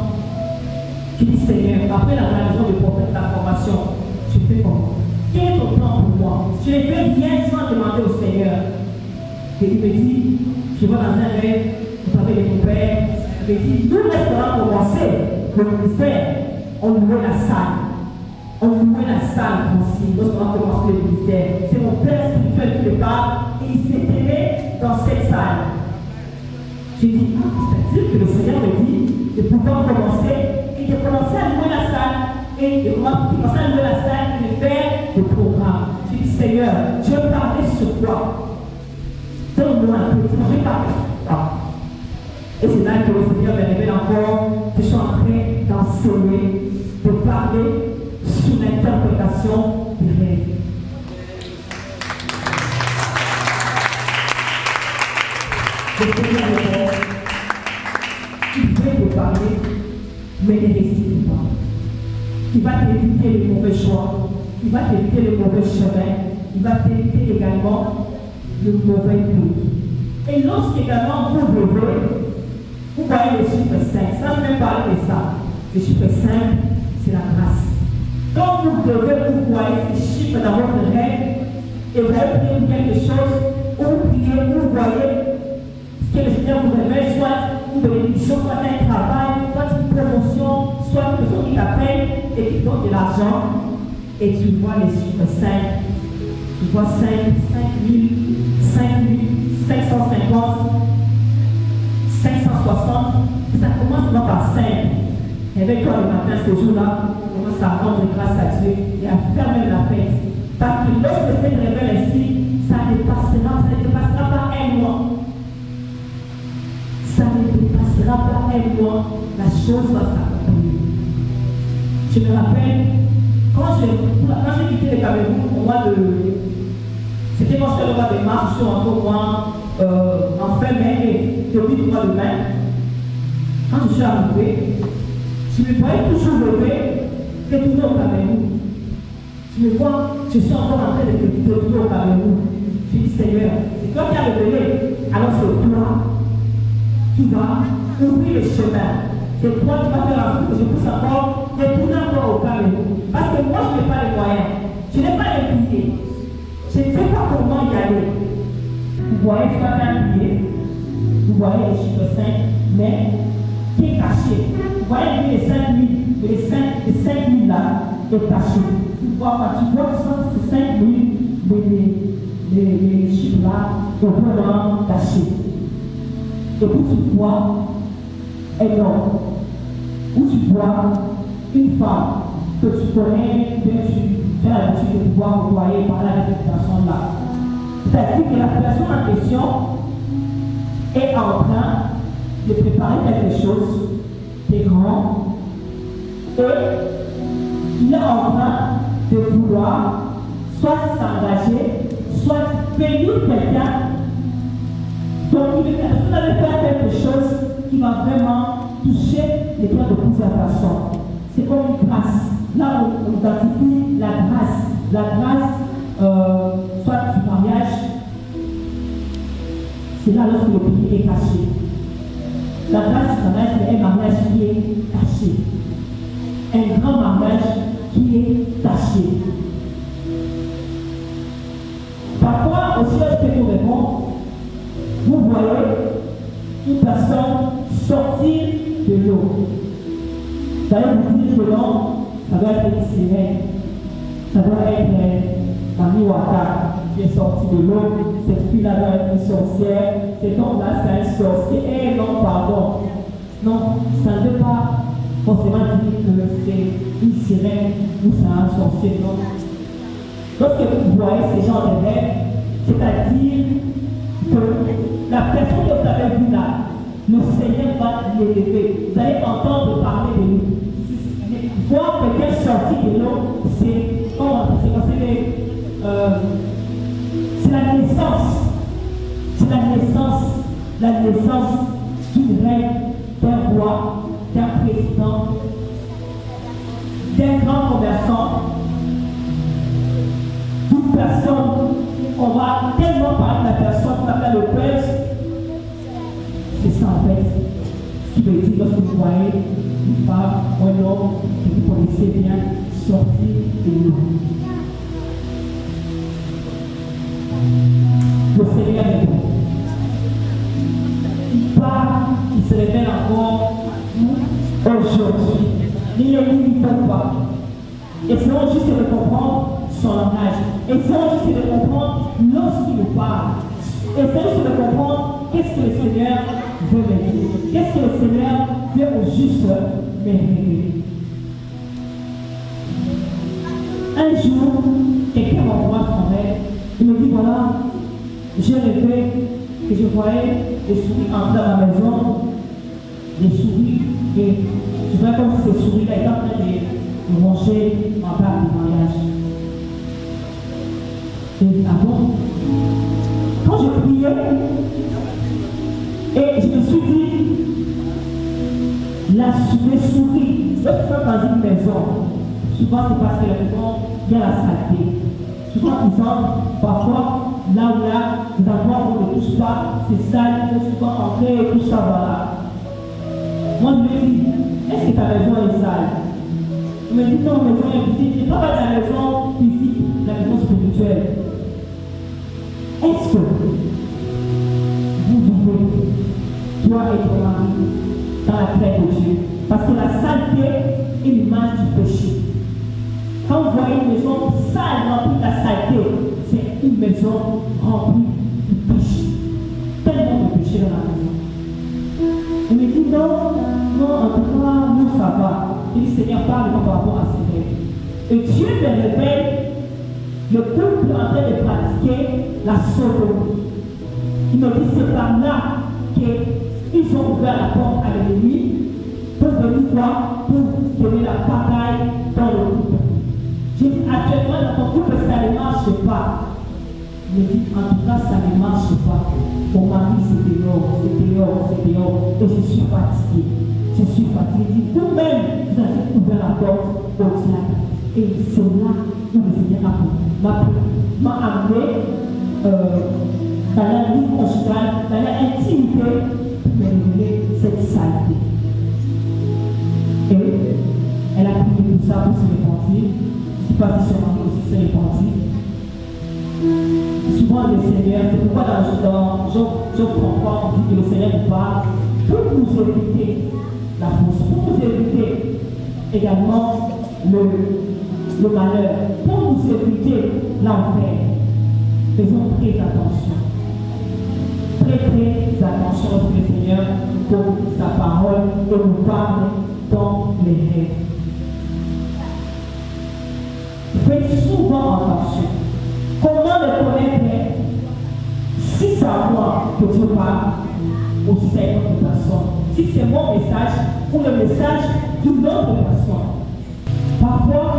qui dit Seigneur, après la réalisation du prophète, la formation, je fais comment? Quel est ton plan pour moi? Je ne fais rien sans demander au Seigneur. Et il me dit, je vais dans un rêve, vous parlez de mon père. Il me dit, nous restons commencer le ministère, on louait la salle. On louait la salle aussi, lorsqu'on a commencé le ministère. C'est mon père spirituel qui me parle et il s'est aimé dans cette salle. J'ai dit, c'est-à-dire que le Seigneur me dit de pouvoir commencer et de commencer à louer la salle et de commencer à louer la salle et de faire des programmes. J'ai dit, Seigneur, je veux parler sur quoi? Donne-moi un peu, je vais parler sur quoi? Et c'est là que le Seigneur me révèle encore que je suis en train d'enseigner, de parler sur l'interprétation des rêves. Le Seigneur il veut te parler, mais ne résiste pas. Il va t'éviter les mauvais choix, il va t'éviter le mauvais chemin, il va t'éviter également le mauvais coup. Et lorsqu'également vous rêvez, vous voyez le chiffre 5, sans même parler de ça. Le chiffre 5, c'est la grâce. Quand vous devez, vous voyez ces chiffres dans votre rêve, et vous allez prier pour quelque chose, ou prier, ou vous voyez ce que le Seigneur vous révèle, soit une bénédiction, soit un travail, soit une promotion, soit une personne qui t'appelle et qui donne de l'argent, et tu vois les chiffres 5, tu vois 5, 5000, 550, 560, ça commence non par 5. Et avec toi le matin, ce jour-là, on commence à rendre grâce à Dieu et à faire même la fête. Parce que lorsque le Seigneur révèle ainsi, ça dépasse tellement la chose va s'accomplir. Je me rappelle, quand j'ai quitté le Cameroun au mois de... C'était quand je suis allé des marches, je suis rentré au mois en fin mai et depuis le mois de mai. Quand je suis arrivé, je me voyais toujours lever et toujours au Cameroun. Je me vois, je suis encore en train de toujours au Cameroun. Je dis Seigneur, c'est toi qui as révélé, alors c'est toi qui vas ouvrir le chemin. C'est toi qui vas faire en sorte que je puisse encore retourner encore au Cameroun. Parce que moi, je n'ai pas les moyens. Je n'ai pas les billets. Je ne sais pas comment y aller. Vous voyez, je vais un billet. Vous voyez le chiffre 5, mais qui est caché. Vous voyez les 5 000, les 5 000 là, est caché. Tu vois, ces 5 000, les chiffres là, sont vraiment cachés. Et puis tu vois un homme, où tu vois une femme que tu connais, bien sûr, tu as l'habitude de pouvoir côtoyer par la réputation là. C'est-à-dire que la personne en question est en train de préparer quelque chose de grand et il est en train de vouloir soit s'engager, soit payer quelqu'un. Donc il est en train de faire quelque chose qui va vraiment toucher les cœurs de plusieurs personnes. C'est comme une grâce. Là, on identifie la grâce. La grâce, soit du mariage, c'est là lorsque le pays est caché. La grâce du mariage, c'est un mariage qui est caché. Un grand mariage qui est caché. Parfois, aussi, lorsque nous répondons, vous voyez une personne sortir de l'eau. Vous allez vous dire que non, ça doit être une sirène. Ça doit être Mami Waka qui est sorti de l'eau. Cette fille-là doit être une sorcière. Cet homme-là, c'est un sorcier. Eh non, pardon. Non, ça ne veut pas forcément dire que c'est une sirène ou c'est un sorcier. Non. Lorsque vous voyez ces gens de rêves, c'est-à-dire que la personne que vous avez vue là, le Seigneur va l'élever. Vous allez entendre parler de lui. Voir quelqu'un sortir de l'eau, c'est la naissance. C'est la naissance d'une reine, d'un roi, d'un président, d'un grand commerçant, d'une personne. On va tellement parler de la personne qu'on appelle le prince. C'est ça en fait. Ce qui veut dire lorsque vous voyez une femme ou un homme que vous connaissez bien sortir de l'eau. Le Seigneur est bon. Il parle, il se révèle encore aujourd'hui. N'ayez-vous ni peur pas. Essayons juste de comprendre son langage. Essayons juste de comprendre lorsqu'il nous parle. Essayons juste de comprendre qu'est-ce que le Seigneur veut me dire. Qu'est-ce que le Seigneur veut au juste me révéler. Un jour, quelqu'un m'envoie son rêve. Il me dit voilà, j'ai rêvé que je voyais des souris entrer dans ma maison. Des souris, et je vois comme si ces souris-là étaient en train de manger ma part de mariage. Et ah bon? Quand je priais, et je me suis dit, les souris, lorsque tu vas dans une maison, souvent c'est parce que la maison, il y a la saleté. Souvent ils entrent, parfois, là où là, les endroits où on ne touche pas, c'est sale, il faut souvent entrer et tout ça, voilà. Moi je me dis, est-ce que ta maison est sale? Il me dit non, maison est petite, je ne parle pas de la maison physique, la maison spirituelle. Est-ce que vous vivez, toi et ton mari, dans la paix de Dieu? Parce que la saleté est l'image du péché. Quand vous voyez une maison sale remplie de la saleté, c'est une maison remplie de péché. Tellement de péché dans la maison. Il me dit non, en tout cas, nous ça va. Il dit Seigneur, parle-moi par rapport à ces règles. Et Dieu me révèle le couple en train de pratiquer la sodomie. Il me dit c'est par là qu'ils ont ouvert la porte à l'ennemi quoi? Pour donner la pagaille dans le couple. J'ai dit, actuellement, dans ton couple, ça ne marche pas. Il me dit, en tout cas, ça ne marche pas. Mon mari, c'est dehors. Et je suis fatiguée. Il dit, vous-même, vous avez ouvert la porte au diable. Et c'est là où le Seigneur m'a amené dans la vie conjugale, dans l'intimité, pour me révéler cette saleté. Et elle a prié pour ça, pour se repentir. Je ne sais pas si son mari aussi s'est repenti. Souvent le Seigneur, c'est pourquoi dans Job 33, on dit que le Seigneur nous parle pour nous éviter la fausse, pour nous éviter également le malheur, pour nous éviter l'enfer. Faisons très attention. Très attention lorsque le Seigneur donne sa parole et nous parle dans les rêves. Faites souvent attention. Comment le connaître? Si c'est à moi que Dieu parle, ou si c'est une autre personne. Si c'est mon message ou le message d'une autre personne. Parfois,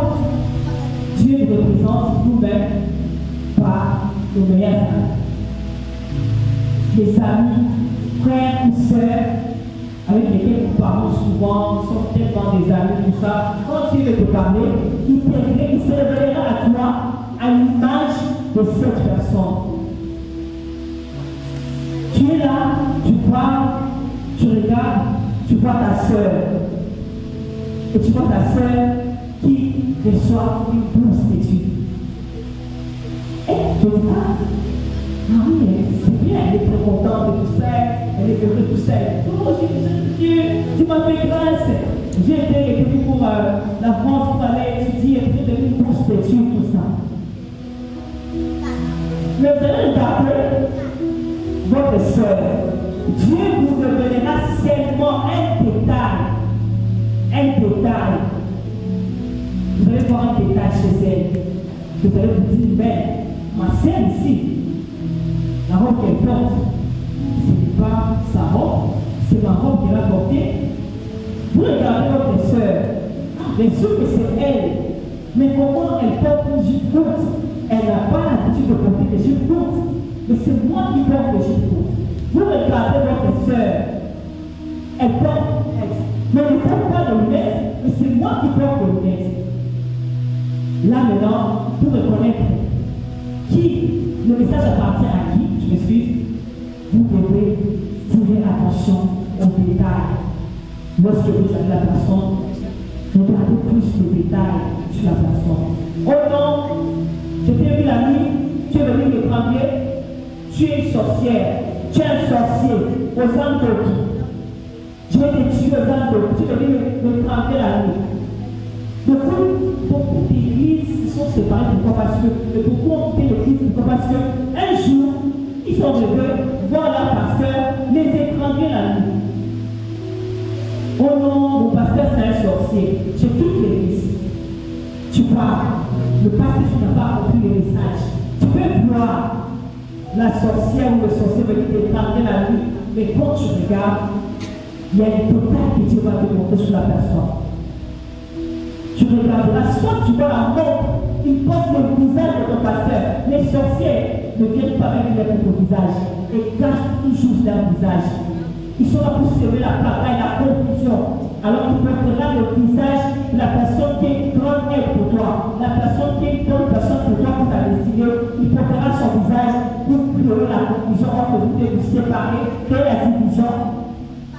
Dieu nous représente nous-mêmes par nos meilleurs amis. Les amis, frères ou sœurs, avec lesquels nous parlons souvent, sont tellement des amis, tout ça. Quand Dieu veut te parler, il se révélera à toi à l'image de cette personne. Tu es là, tu parles, tu regardes, tu vois ta sœur. Et tu vois ta sœur qui reçoit une bourse d'études. Et tu dis, ah oui, c'est bien, elle est très contente de tout ça, elle est heureuse de tout ça. Oh, Dieu, tu m'as fait grâce. J'ai été étudié pour la France pour aller étudier, pour donner une bourse d'études, tout ça. Mais vous allez regarder votre soeur. Dieu vous révélera seulement un détail. Un détail. Vous allez voir un détail chez elle. Vous allez vous dire, mais ma sœur ici, la robe qu'elle porte, ce n'est pas sa robe, c'est ma robe qu'elle a portée. Vous regardez votre soeur, bien sûr que c'est elle, mais comment elle porte une jupe courte? Elle n'a pas l'habitude de porter des jupes courtes, mais c'est moi qui porte des jupes courtes. Vous regardez votre soeur, elle porte des lunettes, mais elle ne porte pas de lunettes, mais c'est moi qui porte des lunettes. Là maintenant, pour reconnaître qui le message appartient à qui, je m'excuse, vous devez faire attention aux détails. Lorsque vous avez la personne, regardez plus les détails sur la personne. Oh non, je t'ai vu la nuit, tu es venu me prendre, tu es une sorcière, tu es un sorcier, aux Antoki. Je vais te tuer aux Antoki, tu es venu me prendre la nuit. Beaucoup d'églises sont séparées, pourquoi? Parce que beaucoup ont quitté l'église, pourquoi? Parce qu'un jour, ils sont venus voir leur pasteur les étrangler la nuit. Oh non, mon pasteur c'est un sorcier, c'est toute l'église. Tu parles, le pasteur tu n'as pas compris le message. Tu peux voir la sorcière ou le sorcier venir t'étrangler la nuit, mais quand tu regardes, il y a une totale que Dieu va te montrer sur la personne. Tu regarderas, soit tu vois la montre, il porte le visage de ton pasteur. Les sorciers ne viennent pas avec leur visage et cachent toujours leur visage. Ils sont là pour semer la bataille, la confusion. Alors tu porteras le visage de la personne qui est une grande aide pour toi, la personne qui est une bonne personne pour toi, pour ta destinée. Il portera son visage pour créer la confusion entre vous et vous séparer, créer la division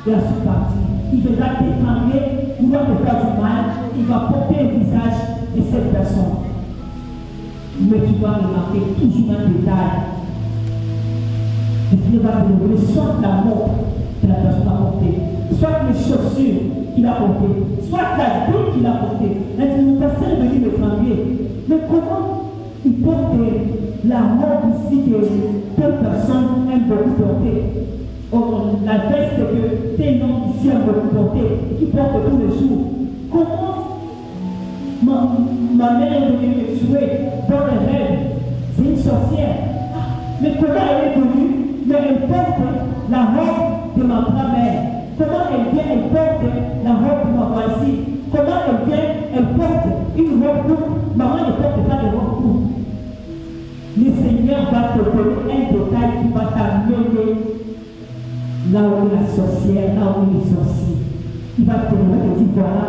de la sous-partie. Il devra t'étrangler, vouloir te faire du mal, il va porter le visage de cette personne. Mais tu dois remarquer toujours un détail. Et puis il va te révéler soit la montre que la personne a portée, soit les chaussures qu'il a portées, soit la douille qu'il a portée. Mon pasteur est venu m'étrangler. Mais comment il porte la robe ici que telle personne aime beaucoup porter? Or, la veste que tes noms ici ont beaucoup porté, qui portent tous les jours. Comment ma mère est venue me tuer dans les rêves? C'est une sorcière. Mais comment elle est venue? Mais elle porte la robe de ma grand-mère. Comment elle vient? Elle porte la robe de ma voisine. aussi. Comment elle vient, elle porte une robe courte. Maman ne porte pas de robe courte. Le Seigneur va te donner un détail qui va t'amener là où est la sorcière, là où est les sorciers. Il va te dire, voilà,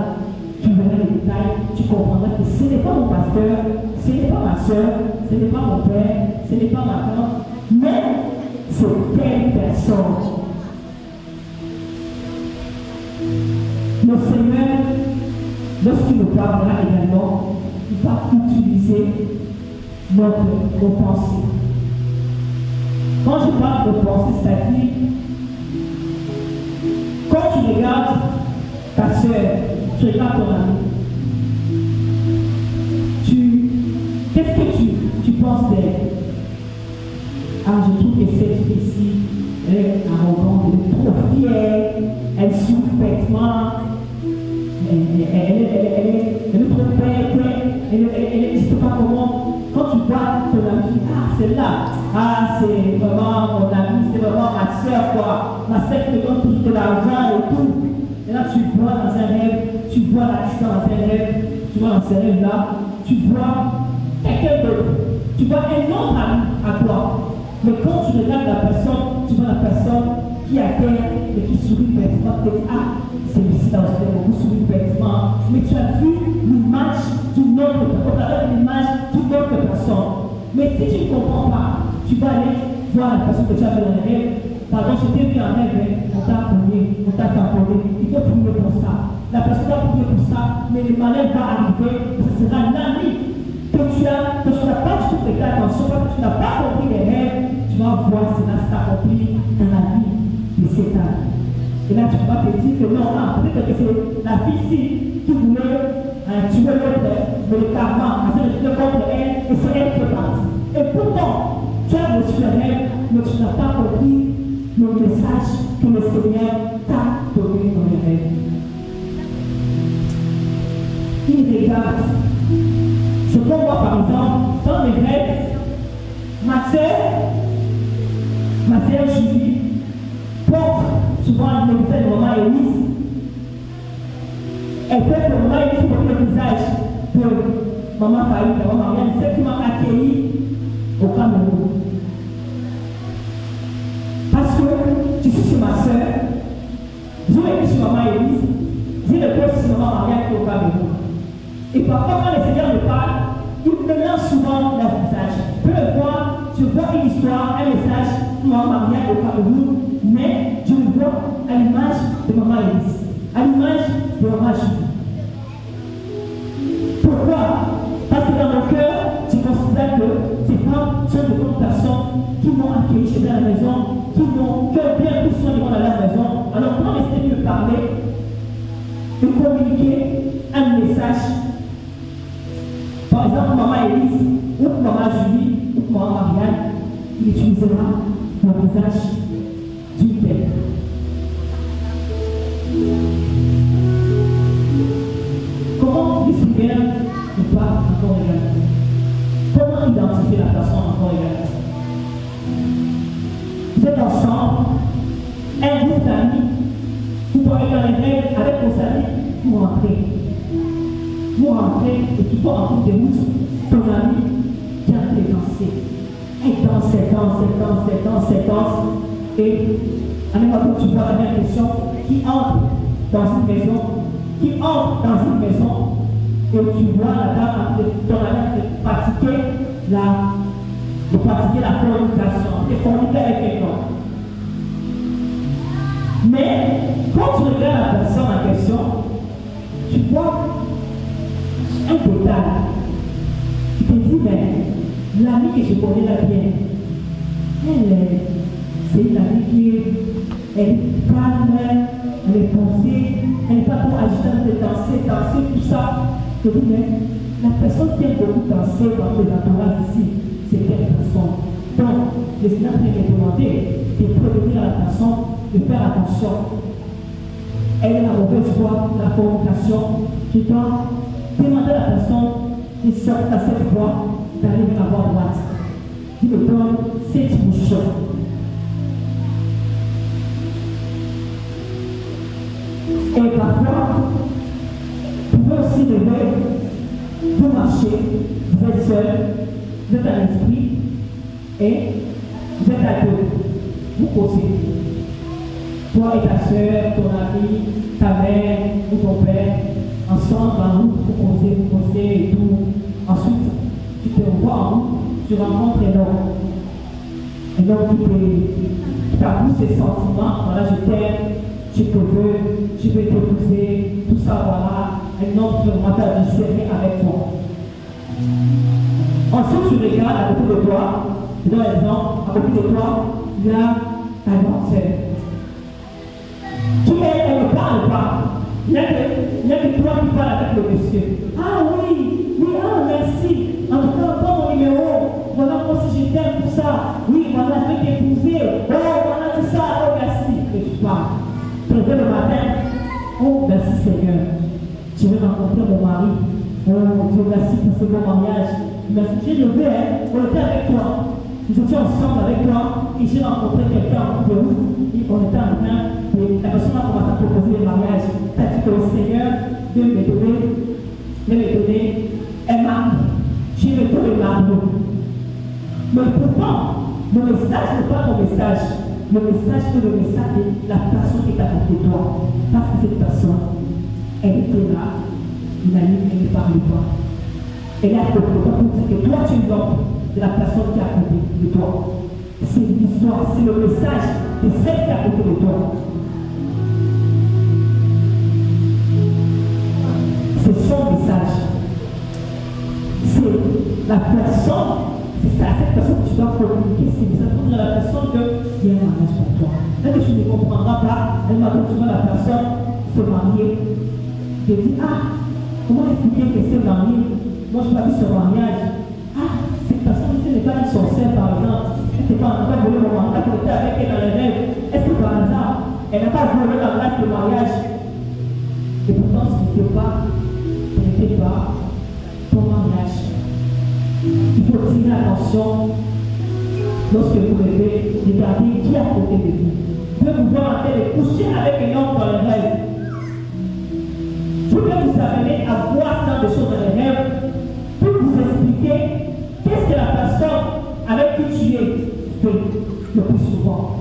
tu verras les détails, tu comprendras que ce n'est pas mon pasteur, ce n'est pas ma soeur, ce n'est pas mon père, ce n'est pas ma tante, mais c'est telle personne. Le Seigneur, lorsqu'il nous parlera également, il va utiliser nos pensées. Quand je parle de pensée, c'est-à-dire, quand tu regardes ta soeur, tu regardes ton ami, qu'est-ce que tu penses d'elle? Ah, je trouve que cette fille-ci, elle est arrogante, elle est trop fière, elle souffre bêtement, elle est trop bête, elle ne sait pas comment. Quand tu vois ton ami, ah, celle-là, ah, c'est vraiment mon ami, c'est vraiment ma soeur, quoi. Ma soeur te donne tout de l'argent et tout. Et là, tu vois dans un rêve, tu vois l'accident dans un rêve, tu vois dans ce rêve-là, tu vois quelqu'un d'autre, tu vois un autre ami à toi. Mais quand tu regardes la personne, tu vois la personne qui a terre et qui sourit bêtement, tu te dis, ah, c'est ici dans ce rêve, vous sourit bêtement. Mais tu as vu l'image d'une autre personne, l'image d'une autre personne. Mais si tu ne comprends pas, tu vas aller voir la personne que tu as vu dans le rêve. Pardon, je t'ai vu en rêve, on t'a pogné, on t'a tamponné. Il faut prier pour ça. La personne va prier pour ça, mais le malheur va arriver. Ce sera l'ami que tu n'as pas du tout prêté attention, parce que tu n'as pas compris les rêves. Tu vas voir cela s'accomplir dans la vie de cet âme. Et là, tu vas te dire que non, peut-être que c'est la fille-ci qui voulait tuer l'autre, mais le karma a fait le contre elle, et c'est elle qui est partie. Et pourtant, tu as reçu le rêve, mais tu n'as pas compris le message que le Seigneur t'a donné dans les rêves. Il regarde. Ce qu'on voit par exemple dans les rêves, ma sœur Julie porte souvent le visage de maman Élise. Elle fait que maman Élise porte le visage de maman Faïd, de maman Marianne, celle qui m'a accueilli au Cameroun. Parce que je suis chez ma sœur, je vais chez maman Élise, j'ai le poste chez maman Marianne au Cameroun. Et parfois, quand le Seigneur me parle, il me lance souvent leur visage. Peu importe, je vois une histoire, un message pour maman Marianne au Cameroun, mais je le vois à l'image de maman Élise, à l'image de maman Julie. Pourquoi? Parce que dans mon cœur, je considère que ces femmes sont de bonnes personnes qui m'ont accueilli chez elles à la maison, qui ont bien pris soin de moi dans la maison. Alors, quand le Seigneur me parlait, de communiquer un message, par exemple, maman Élise, ou maman Julie, ou maman Marianne, il utilisera le visage du Père. Comment distinguer ou pas encore également? Comment identifier la personne encore également? Vous êtes ensemble, un groupe d'amis, vous pouvez dans les rêves avec vos amis, vous rentrez. Vous rentrez et tu vois en cours de route, ton ami vient te danser. Elle danse, elle danse, elle danse, elle danse, elle danse. Et à un moment tu vois la même question qui entre dans une maison, et tu vois la dame ton ami pratiquer la communication, de communiquer avec quelqu'un. Mais quand tu regardes la personne en question, tu vois un détail. Tu te dis, mais l'amie que je connais là bien, c'est une amie qui est calme, elle est posée, elle n'est pas trop agitante de danser, tout ça. Je dis, mais la personne qui aime beaucoup danser dans les entourages ici, c'est quelle personne? Donc, le Seigneur vient me demander de prévenir la personne, de faire attention. Elle est la mauvaise foi, la communication. Je dois demander à la personne qui sort à cette voie d'aller vers la voie droite. Qui me donne cette bouchon. Et parfois, pouvez aussi lever, vous marchez, vous êtes seul, vous êtes à l'esprit et vous êtes à deux. Vous causez. Toi et ta soeur, ton ami, ta mère ou ton père, ensemble, en route, vous causez et tout. Ensuite, tu te revois en route, tu rencontres un homme. Un homme qui t'avoue ses sentiments. Voilà, je t'aime, je te veux, je vais t'épouser, tout ça, voilà. Un homme qui va t'additionner avec toi. Ensuite, tu regardes à côté de toi, dans l'exemple, à côté de toi, il y a ta grande sœur. Qui elle ne parle pas. Il n'y a que toi qui parles avec le monsieur. Ah oui, oui, ah merci. En tout cas, prends mon numéro. Voilà, moi si je t'aime pour ça. Oui, voilà, je vais t'épouser. Oh, voilà tout ça. Oh, merci. Et tu pars. Tu reviens le matin. Oh, merci Seigneur. Je vais rencontrer mon mari. Oh, Dieu merci pour ce bon mariage. Merci, j'ai levé, hein. On était avec toi. Nous étions ensemble avec toi. Et j'ai rencontré quelqu'un de ouf. Et on était en train. Et la personne a commencé à proposer le mariage. C'est-à-dire que le Seigneur Dieu me donner un mari. Je me donne le mari. Mais pourtant, le message n'est pas ton message. Le message est le message de la personne qui est à côté de toi. Parce que cette personne, elle était là. Il a dit, elle ne parle pas. Elle est à côté de toi pour dire que toi, tu es l'homme de la personne qui est à côté de toi. C'est l'histoire, c'est le message de celle qui est à côté de toi. C'est son message. C'est la personne, c'est à cette personne que tu dois communiquer. C'est ça pour dire à la personne qu'il y a un mariage pour toi. Même que tu ne comprendras pas, elle m'a dit souvent la personne se marier. Je dis, ah, comment expliquer que c'est marié? Moi, je n'ai pas vu ce mariage. Ah, cette personne, ce n'est pas une sorcière, par exemple. Elle n'était pas en train de voler mon mariage, elle était avec elle dans les rêves. Est-ce que par hasard, elle n'a pas volé dans l'acte de mariage? Et pourtant, ce n'était pas ton mariage. Il faut tirer attention lorsque vous rêvez, regardez qui est à côté de vous. Vous pouvez vous voir en train de coucher avec un homme dans les rêves. Je vais vous amener à voir tant de choses dans les rêves pour vous expliquer qu'est-ce que la personne avec qui tu es fait le plus souvent.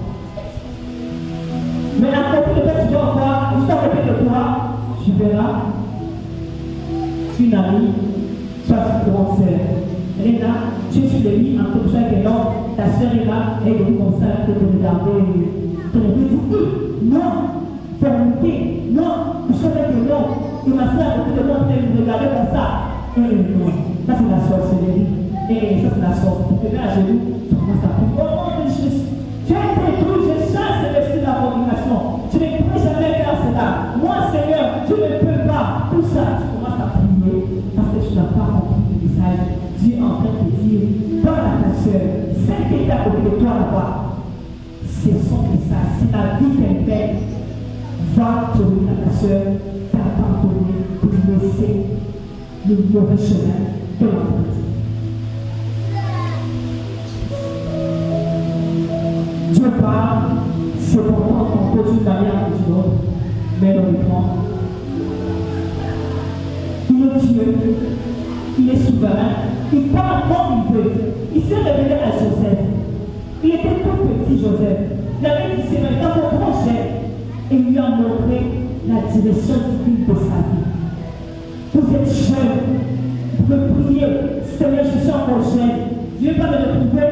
Mais à côté de toi, tu dois voir, juste à côté de toi, tu verras une amie, soit une grande sœur. Elle est là, tu es sur le lit en train de jouer avec un homme, ta sœur est là, elle est comme ça, elle peut te regarder. Tu te dis, non, fermeté, non, je suis avec un homme. Et ma soeur a beaucoup de monde de me regarder comme ça. Non, ça c'est la sorcellerie. Ça c'est la sorcellerie. Tu te mets à genoux, tu commences à prier. Oh mon Dieu, tu as été tout, je chasse l'esprit de l'abomination. Tu ne peux jamais faire cela. Moi, Seigneur, je ne peux pas. Tout ça, tu commences à prier parce que tu n'as pas compris le message. Dieu est en train de te dire, parle à ta soeur, celle qui est à côté de toi là-bas. C'est son message, c'est la vie qu'elle fait. Va trouver à ta soeur. Pour laisser le mauvais chemin de la vie. Dieu parle, c'est pourtant qu'on peut d'une manière ou d'une autre, mais on le prend. Il est Dieu, il est souverain, il parle comme il veut. Il s'est révélé à Joseph. Il était tout petit, Joseph. Il avait dit, c'est maintenant mon projet. Et il lui a montré la direction divine de sa vie. Vous êtes jeune, vous pouvez prier, Seigneur, je suis encore jeune. Je ne vais pas me retrouver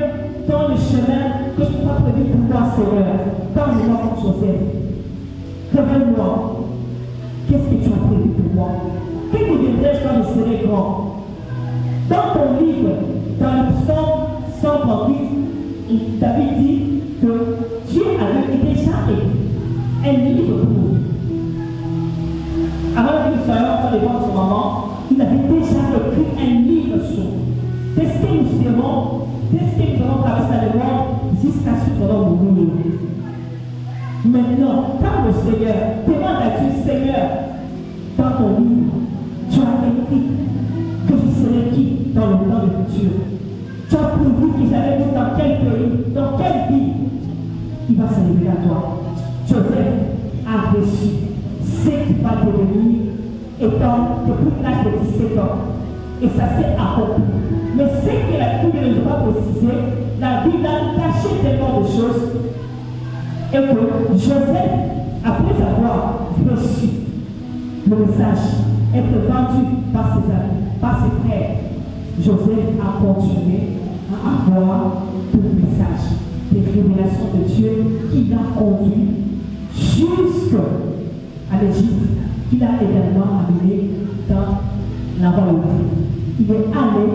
dans le chemin que je ne peux pas prédire pour moi, Seigneur. Parle-moi comme Joseph. Révèle-moi. Qu'est-ce que tu as prévu pour moi? Que deviendrai-je quand je serai grand? Dans ton livre, dans le psaume 138, David dit que Dieu avait déjà écrit un livre pour nous. Avant que nous soyons dans les bras de son maman, il avait déjà écrit un livre sur nous. C'est ce que nous serons, c'est ce que nous allons traverser le monde jusqu'à ce que nous allons mourir. Maintenant, quand le Seigneur demande à Dieu, Seigneur, dans ton livre, tu as écrit que je serai qui dans le temps du futur. Tu as prévu que j'allais vivre dans quel pays, dans quelle vie. Il va se révéler à toi. Joseph a reçu ce qui va devenir étant depuis l'âge de 17 ans. Et ça s'est accompli. Mais ce que la Bible ne veut pas préciser, la Bible a caché tellement de choses. Et que Joseph, après avoir reçu le message, être vendu par ses amis, par ses frères, Joseph a continué à avoir tout le message des révélations de Dieu qui l'a conduit jusqu'à l'Égypte, qu'il a également amené dans la royauté. Il est allé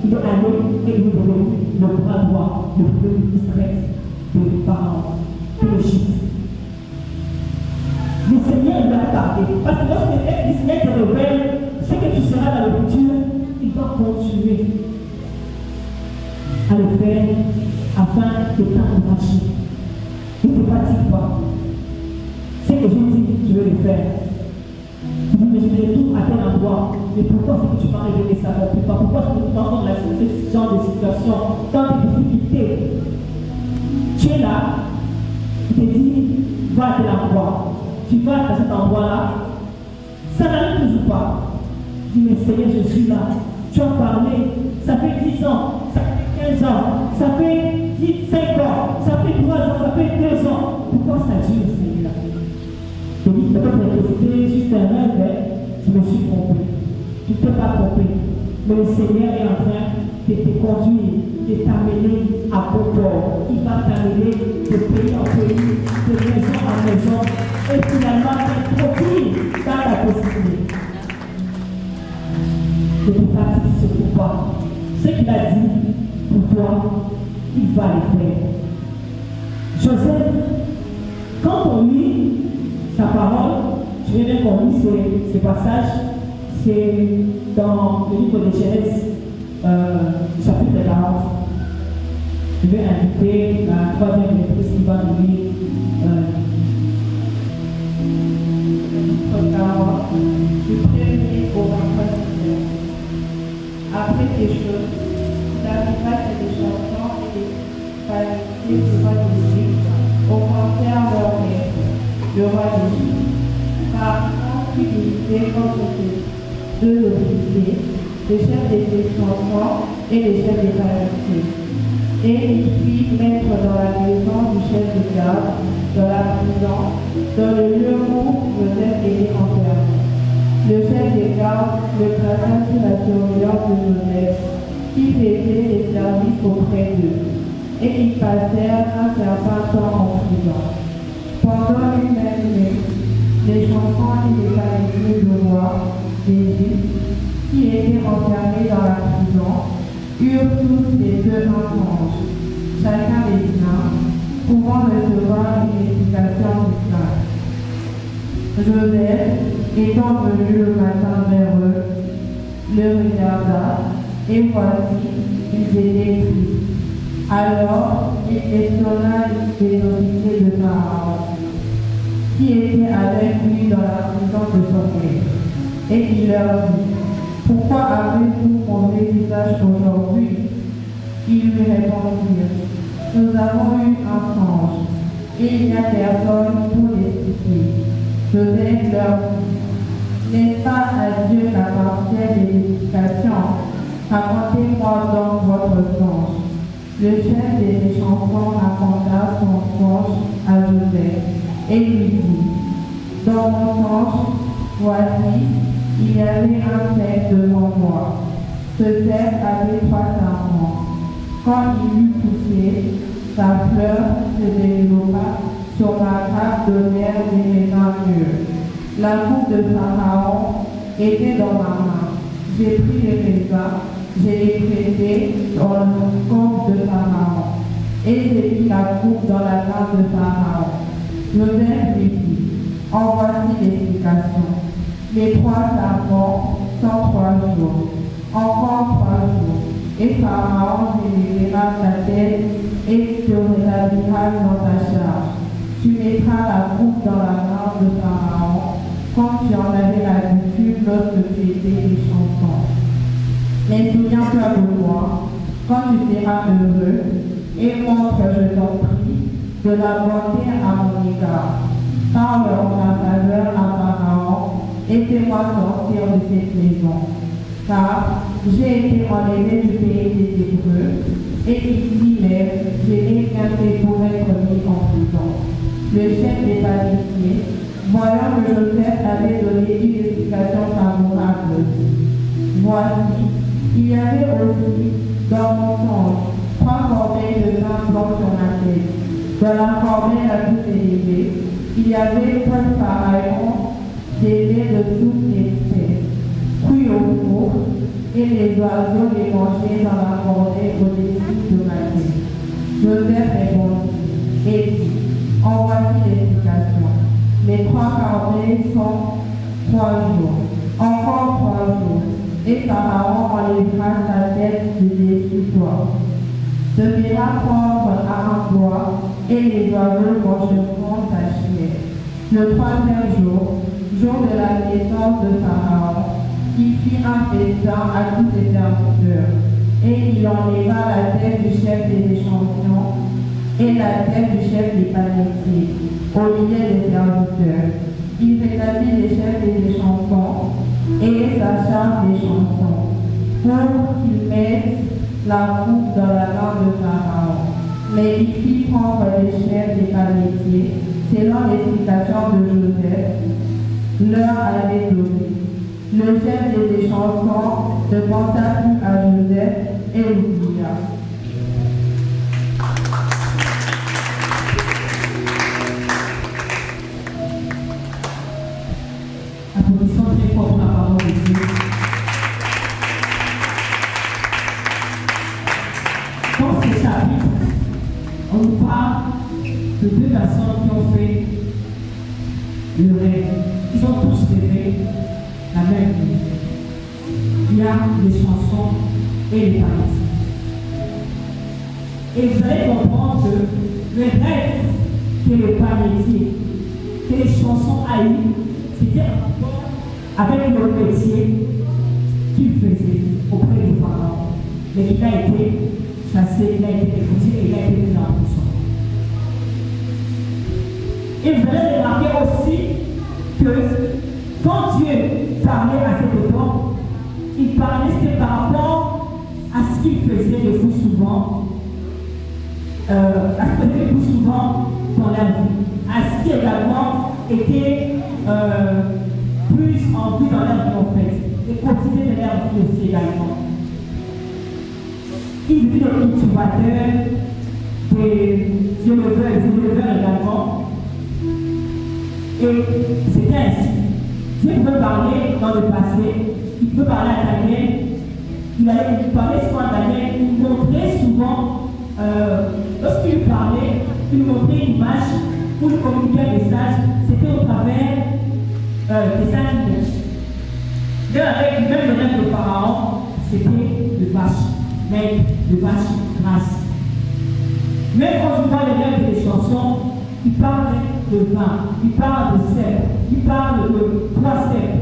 et il est devenu le bras droit, le plus discret de Pharaon, de l'Égypte. Le Seigneur lui a parlé, parce que lorsque le Seigneur te révèle ce que tu seras dans le futur, il va continuer à le faire afin de t'encourager. Ne te fatigue pas. Ce que je dis, je vais le faire. Tu dis, mais je vais tout à tel endroit. Mais pourquoi est-ce que tu m'as révélé ça non plus? Pourquoi est-ce que tu t'entends dans ce genre de situation, dans des difficultés? Tu es là, il te dit, va à tel endroit. Tu vas à cet endroit-là, ça n'arrive toujours pas. Tu dis, mais Seigneur, je suis là. Tu as parlé, ça fait 10 ans, ça fait 15 ans, ça fait 5 ans, ça fait 3 ans, ça fait 2 ans. Pourquoi ça dure, Seigneur? Je dis, peut-être que c'était juste un rêve, je me suis trompé. Tu ne t'es pas trompé. Mais le Seigneur est en train de te conduire, de t'amener à bon port. Il va t'amener de pays en pays, de maison en maison, et finalement t'introduire dans la possibilité. Ne te fatigue surtout pas. Ce qu'il a dit pour toi, il va le faire. Joseph, quand on lit sa parole, je vais bien qu'on lit ce passage, c'est dans le livre de Genèse, chapitre 40. Je vais inviter la troisième lectrice qui va nous lire le 40, du 1er au 23e. Après ces choses, il arriva que les chansons et les phalliques du roi d'Égypte augmentèrent leur maître, le roi d'Égypte, par tranquillité contre ces deux officiers, les chefs des chansons et les chefs des phalliques. Et il fit mettre dans la maison du chef de garde, dans la prison, dans le lieu où Joseph était enfermé. Le chef des gardes le plaça sous la surveillance de Joseph, qui faisait des services auprès d'eux, et ils passèrent un certain temps en prison. Pendant une même nuit, les chansons et les phalliques du roi d'Égypte, qui étaient enfermés dans la prison, eurent tous les deux un songe, chacun des siens, pouvant recevoir une explication distincte. Joseph, étant venu le matin vers eux, le regarda, et voici, ils étaient tristes. Alors, il questionna les officiers de Pharaon, qui étaient avec lui dans la prison de son maître, et il leur dit, pourquoi avez-vous mon visage aujourd'hui? Ils lui répondirent, nous avons eu un songe, et il n'y a personne pour l'expliquer. Joseph leur dit, n'est-ce pas à Dieu qu'appartiennent les explications? Racontez-moi donc votre songe. Le chef des chansons raconta son songe à Joseph, et lui dit, dans mon songe, voici, il y avait un cerf devant moi. Ce cerf avait 3 serpents. Quand il eut poussé, sa fleur se développa sur ma table d'honneur des raisins mûrs. La coupe de Pharaon était dans ma main. J'ai pris les raisins, j'ai les pressés dans le corps de Pharaon, et j'ai mis la coupe dans la main de Pharaon. Joseph lui dit, en voici l'explication. Les 3 serpents sont 3 jours, encore 3 jours, et Pharaon relèvera ta tête et te rétablira dans ta charge. Tu mettras la coupe dans la main de Pharaon, comme tu en avais l'habitude lorsque tu étais les chansons. Mais souviens-toi de moi, quand tu seras heureux, et montre, je t'en prie, de la bonté à mon égard. Parle en ma faveur à Pharaon, aidez-moi à sortir de cette maison, car j'ai été enlevé du pays des Hébreux, et ici même, je n'ai rien fait pour être mis en prison. Le chef des pâtissiers, voyant que Joseph avait donné une explication favorable. Voici, il y avait aussi dans mon songe 3 corbeilles de vin blanc sur ma tête. Dans la corbeille la plus élevée, il y avait 5 pharaons, des laits de toutes les espèces, cuits au four, et les oiseaux les mangeaient dans la corbeille au-dessus de ma tête. Joseph répondit et dit, en voici l'explication. Les 3 corbeilles sont 3 jours, encore 3 jours, et Pharaon enlèvera sa tête de dessus toi. Te verra prendre à un bois, et les oiseaux mangeront ta chair. Le 3e jour, jour de la naissance de Pharaon, il fit un festin à tous ses serviteurs, et il enleva la tête du chef des échantillons et la tête du chef des panétiers, au milieu des serviteurs. Il rétablit les chefs des échantillons et sa charge des chansons, pour qu'ils mettent la coupe dans la main de Pharaon. Mais il fit prendre les chefs des panétiers, selon l'explication de Joseph, leur avait donné. Le chef des échantillons ne pensa plus à Joseph et l'oublia. Applaudissons très fort pour la parole de Dieu. Dans ce chapitre, on nous parle de 2 personnes qui ont fait le rêve. Ils ont tous rêvé la même nuit. Il y a les chansons et les panétiers. Et vous allez comprendre que le rêve que le panétier, que les chansons a eu, c'était un rapport avec le métier qu'il faisait auprès du Pharaon. Mais il a été chassé, il a été écouté et il a été mis en prison. Et vous allez remarquer aussi que quand Dieu parlait à cette époque, il parlait par rapport à ce qu'il faisait le plus souvent, dans leur vie, à ce qui également était plus en vue dans leur vie en fait, et quotidien de leur vie aussi également. Il vit des cultivateurs, des éleveurs également, et c'était ainsi. Dieu peut parler dans le passé, il peut parler à Daniel, il parlait souvent à Daniel, il montrait souvent, lorsqu'il parlait, il montrait une image pour communiquer un message, c'était au travers des animaux. Avec même le rêve de Pharaon, c'était de vaches, mais de vaches grasses. Même quand on voit les rêves des chansons, il parle de vin, il parle de sel, il parle de 3 cèpes,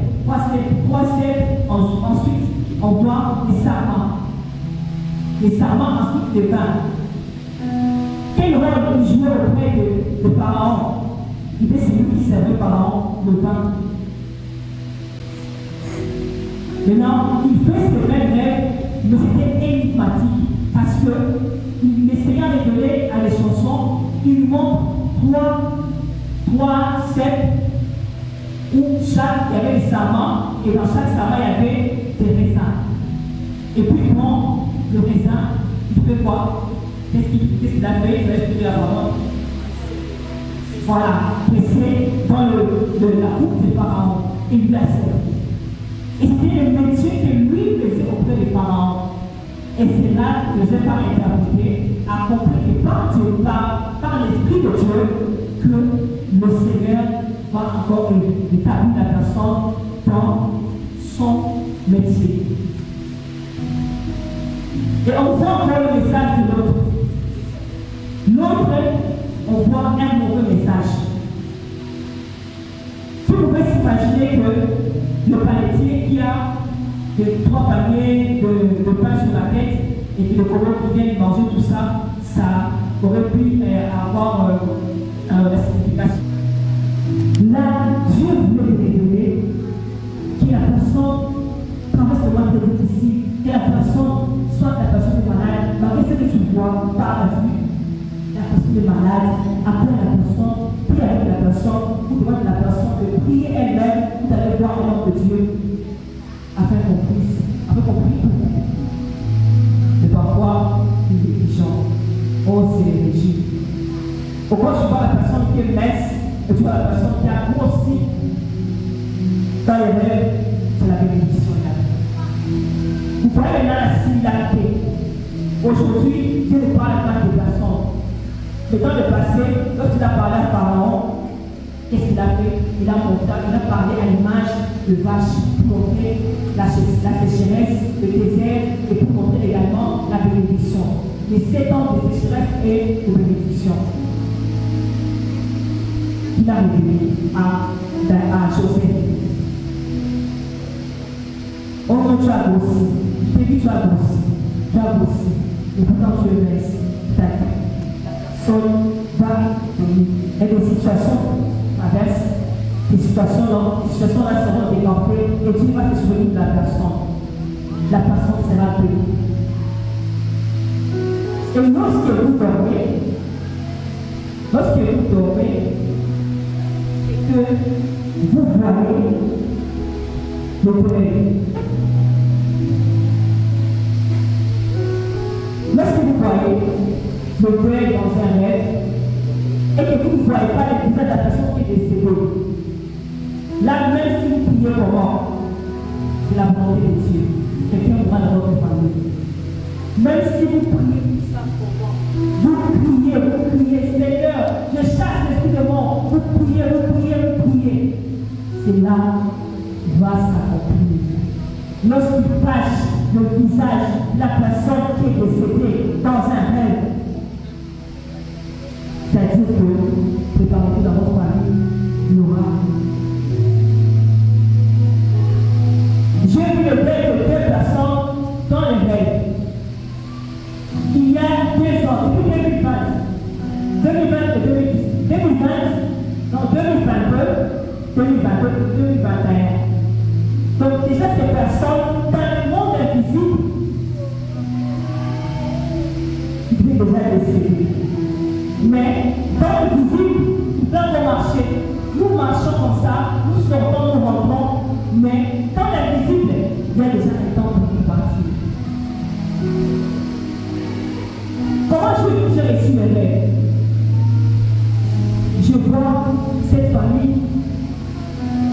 ensuite on voit des sarments. Les sarments ensuite des vins. Quel rôle il jouait auprès de Pharaon? Il était celui qui servait Pharaon le vin. Maintenant, il fait ce même rêve, mais c'était énigmatique parce que essayant de donner à les chansons, il montre 3 cèpes où il y avait des sarments et dans chaque sarment il y avait des raisins. Et puis il prend le raisin, il fait quoi? Qu'est-ce qu'il a fait? Je vais expliquer la parole. Voilà, pressé dans la coupe du Pharaon et il l'a servi. Et c'était le métier que lui faisait auprès du Pharaon. Et c'est là que je vais pas interpréter, à comprendre que par Dieu, par l'Esprit de Dieu, que le Seigneur va encore établir la personne dans son métier. Et on voit encore le message de l'autre. L'autre, on voit un mauvais message. Vous pouvez s'imaginer que le panétier qui a 3 paniers de pain sur la tête et que le colon qui vient manger tout ça, ça aurait pu avoir la signification. Là, Dieu voulait révéler par la vue, la personne est malade, après la personne, prie avec la personne, ou demande à la personne de prier elle-même, ou d'aller voir l'homme de Dieu, afin qu'on prie tout. Mais parfois, nous négligeons. Oh, c'est les régimes. Pourquoi tu vois la personne qui est mince, et tu vois la personne qui a grossi dans les rêves, c'est la bénédiction. Vous voyez maintenant la similarité. Aujourd'hui, Dieu ne parle pas de personnes. Mais dans le passé, lorsqu'il a parlé à Pharaon, qu'est-ce qu'il a fait? Il a parlé à l'image de vaches pour montrer la sécheresse, le désert et pour montrer également la bénédiction. Les 7 ans de sécheresse et de bénédiction. Il a révélé à Joseph. Oh non, tu as grossi. Je t'ai dit, tu as grossi. Et pourtant, tu es mince. D'accord. Personne va venir. Et des situations traversent. Ces situations-là seront déclenchées et tu vas te souvenir de la personne. La personne sera bénie. Et lorsque vous dormez, et que vous voyez le deuil, lorsque vous voyez le deuil dans un rêve, et que vous ne voyez pas les visage de la personne qui est décédée, là, même si vous priez pour moi, c'est la volonté de Dieu. Quelqu'un pourra dans votre famille. Même si vous priez pour ça pour moi, vous priez, Seigneur, je chasse l'esprit de mort. Vous priez. C'est là qu'il va s'accomplir. Lorsqu'il cache le visage de la personne qui est décédée dans un rêve, c'est-à-dire que préparez-vous dans votre famille, il y aura. J'ai vu le deuil de 2 personnes dans les rêves. Il y a 2 ans, depuis 2020 et 2021. Donc déjà ces personnes, dans le monde invisible, ils devaient déjà décéder. Mais dans le visible, ils peuvent marcher. Nous marchons comme ça, nous sortons, nous rentrons, mais dans l'invisible, il y a déjà un temps pour nous partir. Comment j'ai reçu mes rêves? Je vois cette famille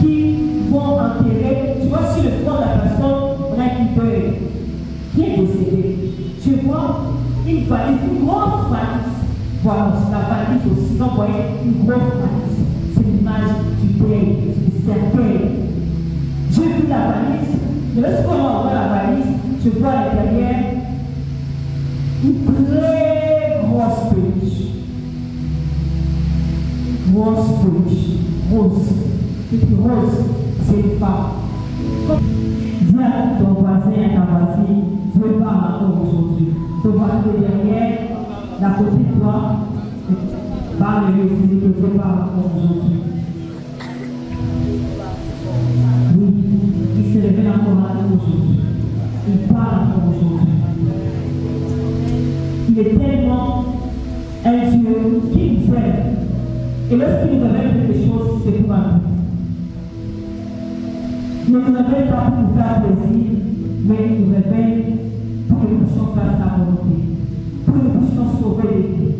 qui vont enterrer, tu vois, sur le front de la personne, on a une deuil qui est décédée. Je vois une valise, une grosse valise. Voilà, c'est la valise aussi. Donc, vous voyez, une grosse valise. C'est l'image du deuil, du cercueil. J'ai vu la valise, mais lorsqu'on voit la valise, je vois à l'intérieur une très grosse peluche. Rose. Et puis rose, c'est une femme. Dis à ton voisin et ta voisine, Dieu parle encore aujourd'hui. Ton voisin de derrière, la côté de toi, parle-lui aussi que Dieu parle encore aujourd'hui. Oui, il se révèle encore à nous aujourd'hui. Il parle encore aujourd'hui. Il est tellement un Dieu qui nous aime. Et lorsqu'il nous révèle quelque chose, c'est pour un but. Il ne nous révèle pas pour nous faire plaisir, mais il nous révèle pour que nous puissions faire sa volonté, pour que nous puissions sauver les vies,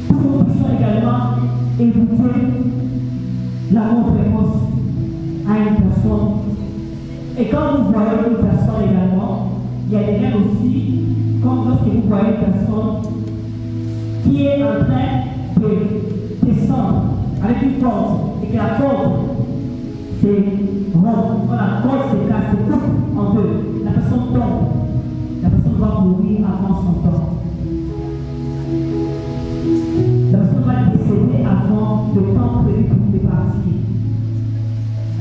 pour que nous puissions également éviter l'amour précoce à une personne. Et quand vous voyez une personne également, il y a des rêves aussi, comme lorsque vous voyez une personne qui est en train de descendre avec une corde et que la corde c'est rond. Voilà, la corde se casse, se coupe en deux. La personne tombe. La personne va mourir avant son temps. La personne va décéder avant le temps prévu pour départir.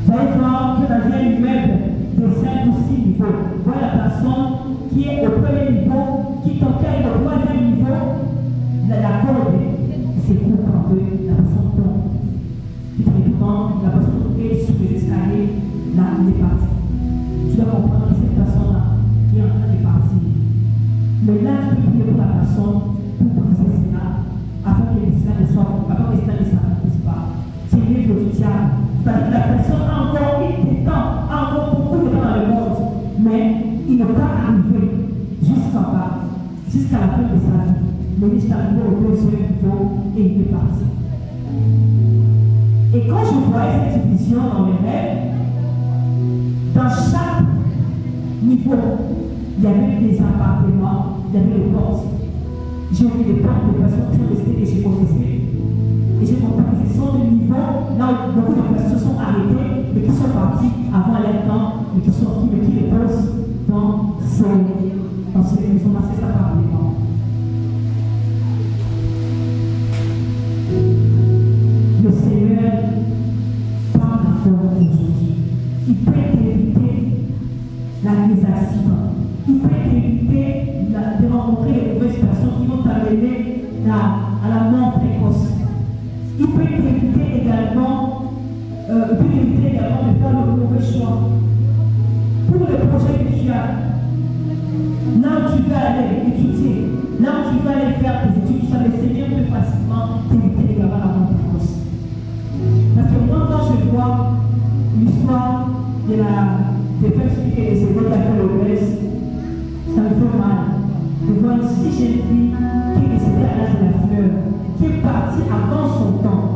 Vous allez voir que dans un immeuble de 5 ou 6 niveaux, vous voyez la personne qui est au premier niveau, qui tombe au 3e niveau, la corde se coupe en deux, la personne tombe. La personne est sur les escaliers, là, il est parti. Tu dois comprendre que cette personne-là qui est en train de partir. Mais là, tu peux l'esprit du diable. Parce que la personne a encore des temps, a encore beaucoup de temps dans le monde, mais il n'est pas arrivé jusqu'en bas, jusqu'à la fin de sa vie. Mais il est arrivé au deuxième niveau et il est parti. Et quand je voyais cette vision dans mes rêves, dans chaque niveau, il y avait des appartements, il y avait des portes. J'ai vu des portes de personnes qui ont resté et j'ai connaissé. Et j'ai compris que ce sont des niveaux là où beaucoup de personnes sont arrêtées, mais qui sont partis avant leur temps, mais qui les posent dans ces maisons, dans ces appartements. Le Seigneur parle encore aujourd'hui. Il peut t'éviter les accidents. Il peut t'éviter de rencontrer les mauvaises personnes qui vont t'amener à la mort précoce. Il peut t'éviter également de faire le mauvais choix. Pour le projet que tu as, là où tu veux aller étudier, là où tu veux aller faire tes études, tu sais, le Seigneur peut facilement t'éviter également la mort précoce. Parce que moi, quand je vois l'histoire des femmes qui étaient décédées d'après le Grèce, ça me fait mal de voir une si jeune fille qui est décédée à l'âge de la fleur, qui est partie avant son temps.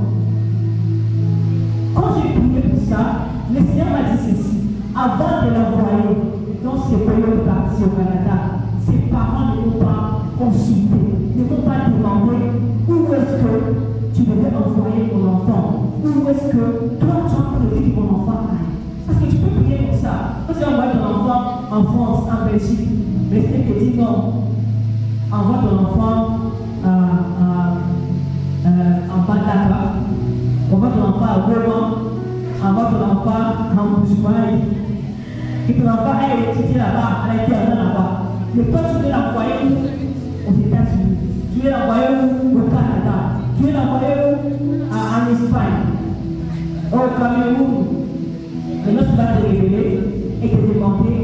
Quand j'ai prié pour ça, le Seigneur m'a dit ceci: avant de l'envoyer dans ce pays parti au Canada, ses parents ne vont pas consulter, ne vont pas demander où est-ce que tu devais envoyer ton enfant, où est-ce que toi tu as prévu que mon enfant aille. Parce que tu peux prier pour ça. Quand tu envoies ton enfant en France, en Belgique, mais c'est que dis non, envoie ton enfant en Bandaka, envoie ton enfant à Goma, envoie ton enfant en Bouchouaï, et ton enfant aille étudier là-bas, à l'intérieur là-bas. Mais toi, tu veux l'envoyer où? Aux États-Unis. Tu veux l'envoyer où? Au Canada. Tu veux l'envoyer où? En Espagne. Au Cameroun. Maintenant, tu vas te révéler et te demander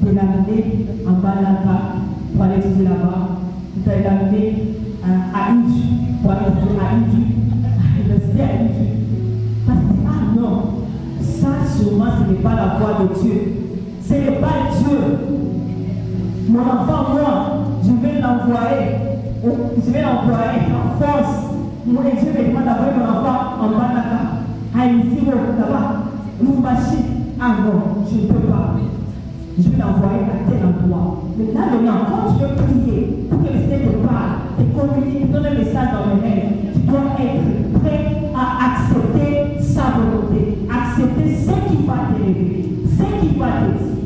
de l'amener en Bandaka pour aller étudier là-bas. Tu vas l'amener à Indu pour aller étudier à Indu, à l'université à Indu. Parce que, ah non, ça sûrement ce n'est pas la voix de Dieu. Ce n'est pas Dieu. Mon enfant, moi, je vais l'envoyer en force. Mon Dieu me demande d'envoyer mon enfant en Bandaka, à Inisiro, là-bas, Lumbashi. Ah non, je ne peux pas. Je vais l'envoyer à tel endroit. Mais là, maintenant, quand tu veux prier pour que le Seigneur te parle, te communique, te donne un message dans le rêve, tu dois être prêt à accepter sa volonté, accepter ce qui va te révéler, ce qui va te dire.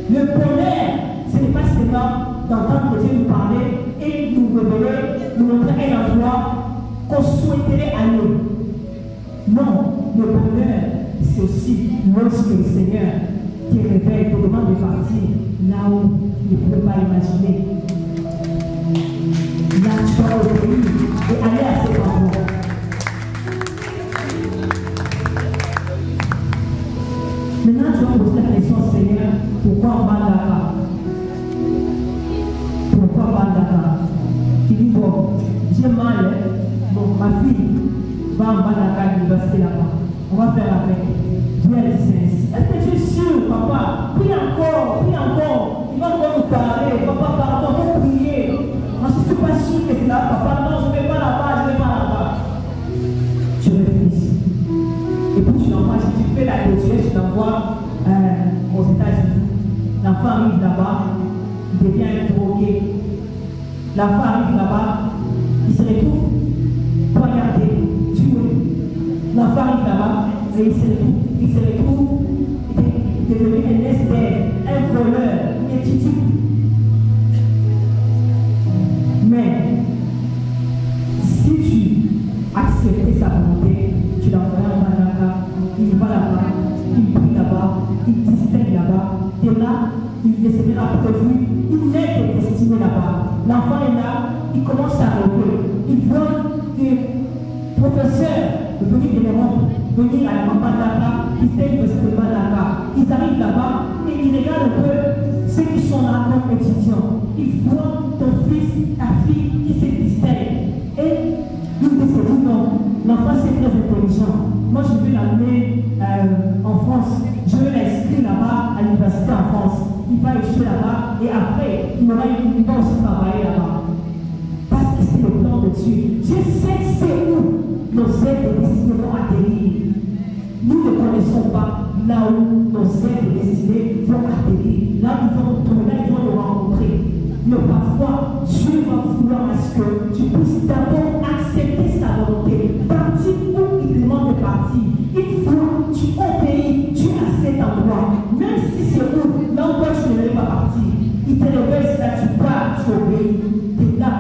Le bonheur, ce n'est pas seulement d'entendre Dieu nous parler et nous révéler, nous montrer un endroit qu'on souhaiterait aller. Non, le bonheur, c'est aussi lorsque le Seigneur te révèle, te demande de partir là où tu ne pouvais pas imaginer. Là, tu dois obéir et aller à cet endroit. Maintenant, tu vas poser la question, Seigneur, pourquoi Bandaka? Pourquoi Bandaka? Tu dis, bon, j'ai mal, bon, ma fille va en Bandaka à l'université là-bas. On va faire avec. Dieu a dit ceci. Est-ce que tu es sûr, papa? Prie encore, prie encore. Il va encore nous parler. Papa, pardon, on va prier. Moi, je ne suis pas sûr que c'est là, papa. Non, je ne vais pas là-bas, je ne vais pas là-bas. Tu réfléchis. Et puis tu l'envoies, si tu fais la lecture, tu l'envoies aux États-Unis. L'enfant arrive là-bas, il devient un drogué. L'enfant arrive là-bas, il se retrouve poignardé, tué. L'enfant arrive là-bas et il se retrouve devenu un esthète, un voleur, un étudiant. Mais si tu acceptes sa volonté, tu l'envoies en Bandaka, il va là-bas, il prie là-bas, il distingue là-bas, et là, il sera prévu, il est destiné là-bas. L'enfant est là, il commence à rêver. Il voit que professeurs venus de l'Europe, venir à Bandaka, qui fait l'université de Bandaka, ils arrivent là-bas et ils regardent un peu ceux qui sont là comme étudiants. Ils voient ton fils, ta fille qui se distingue. Et ils se disent non, l'enfant c'est très intelligent. Moi et après, il va aussi travailler là-bas. Parce que c'est le plan de Dieu. Dieu sait c'est où nos êtres destinés vont atterrir. Nous ne connaissons pas là où nos êtres destinés vont atterrir. Là où ils vont tourner, là ils vont nous rencontrer. Mais parfois, Dieu va vouloir à ce que tu puisses d'abord accepter sa volonté. Partir où il demande de partir. Une fois tu obéis, tu as cet endroit. Même si c'est où, là où toi tu ne veux pas partir. Il te révèle, c'est là tu pars, tu obéis. Et là,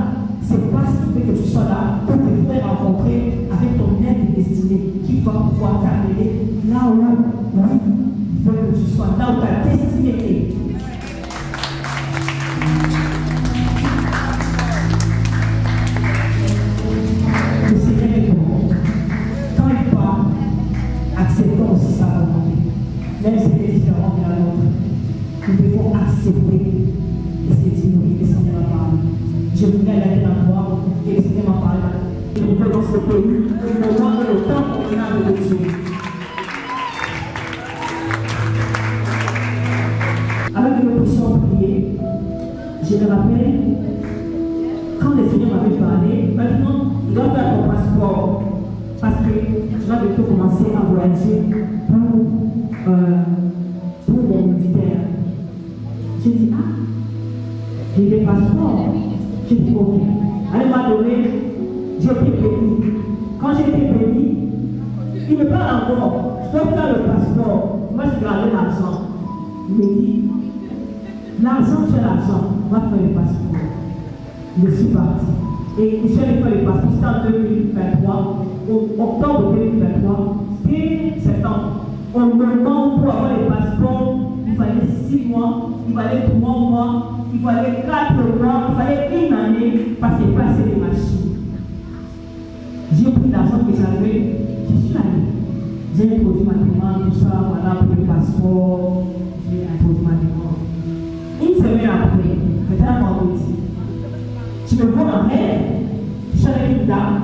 c'est pas ce qui fait que tu sois là pour te faire rencontrer avec ton être destiné qui va pouvoir t'amener là où il veut que tu sois, là où ta destinée est. Le Seigneur est bon. Quand il part, acceptons aussi sa volonté. Même si elle est différente de la nôtre, nous devons accepter et se dire oui, le Seigneur a parlé. Je voulais aller dans la voie et le Seigneur m'a parlé. Je veux dans ce pays, le moment et le temps convenable de Dieu. Avec une option prier, je me rappelle, quand le Seigneur m'avait parlé, maintenant, il doit faire ton passeport. Parce que je vais bientôt commencer à voyager pour mon ministère. J'ai dit, ah, j'ai des passeports. J'ai dit, ok. À un moment donné, j'ai été béni. Quand j'ai été béni, il me parle encore. Je dois faire le passeport. Moi, je gardais l'argent. Il me dit, l'argent, tu as l'argent. On va faire le passeport. Je suis parti. Et je suis allé faire le passeport. C'était en 2023. Au octobre 2023, c'était septembre. Au moment pour avoir le passeport, il fallait 6 mois, il fallait 3 mois, il fallait 4 mois, il fallait 1 année parce qu'il passait les machines. J'ai pris l'argent que j'avais, je suis allé. J'ai introduit ma demande, tout ça, voilà, pour le passeport. J'ai introduit ma demande. Une semaine après, c'était un vendredi. Je me vois en rêve, je suis avec une dame,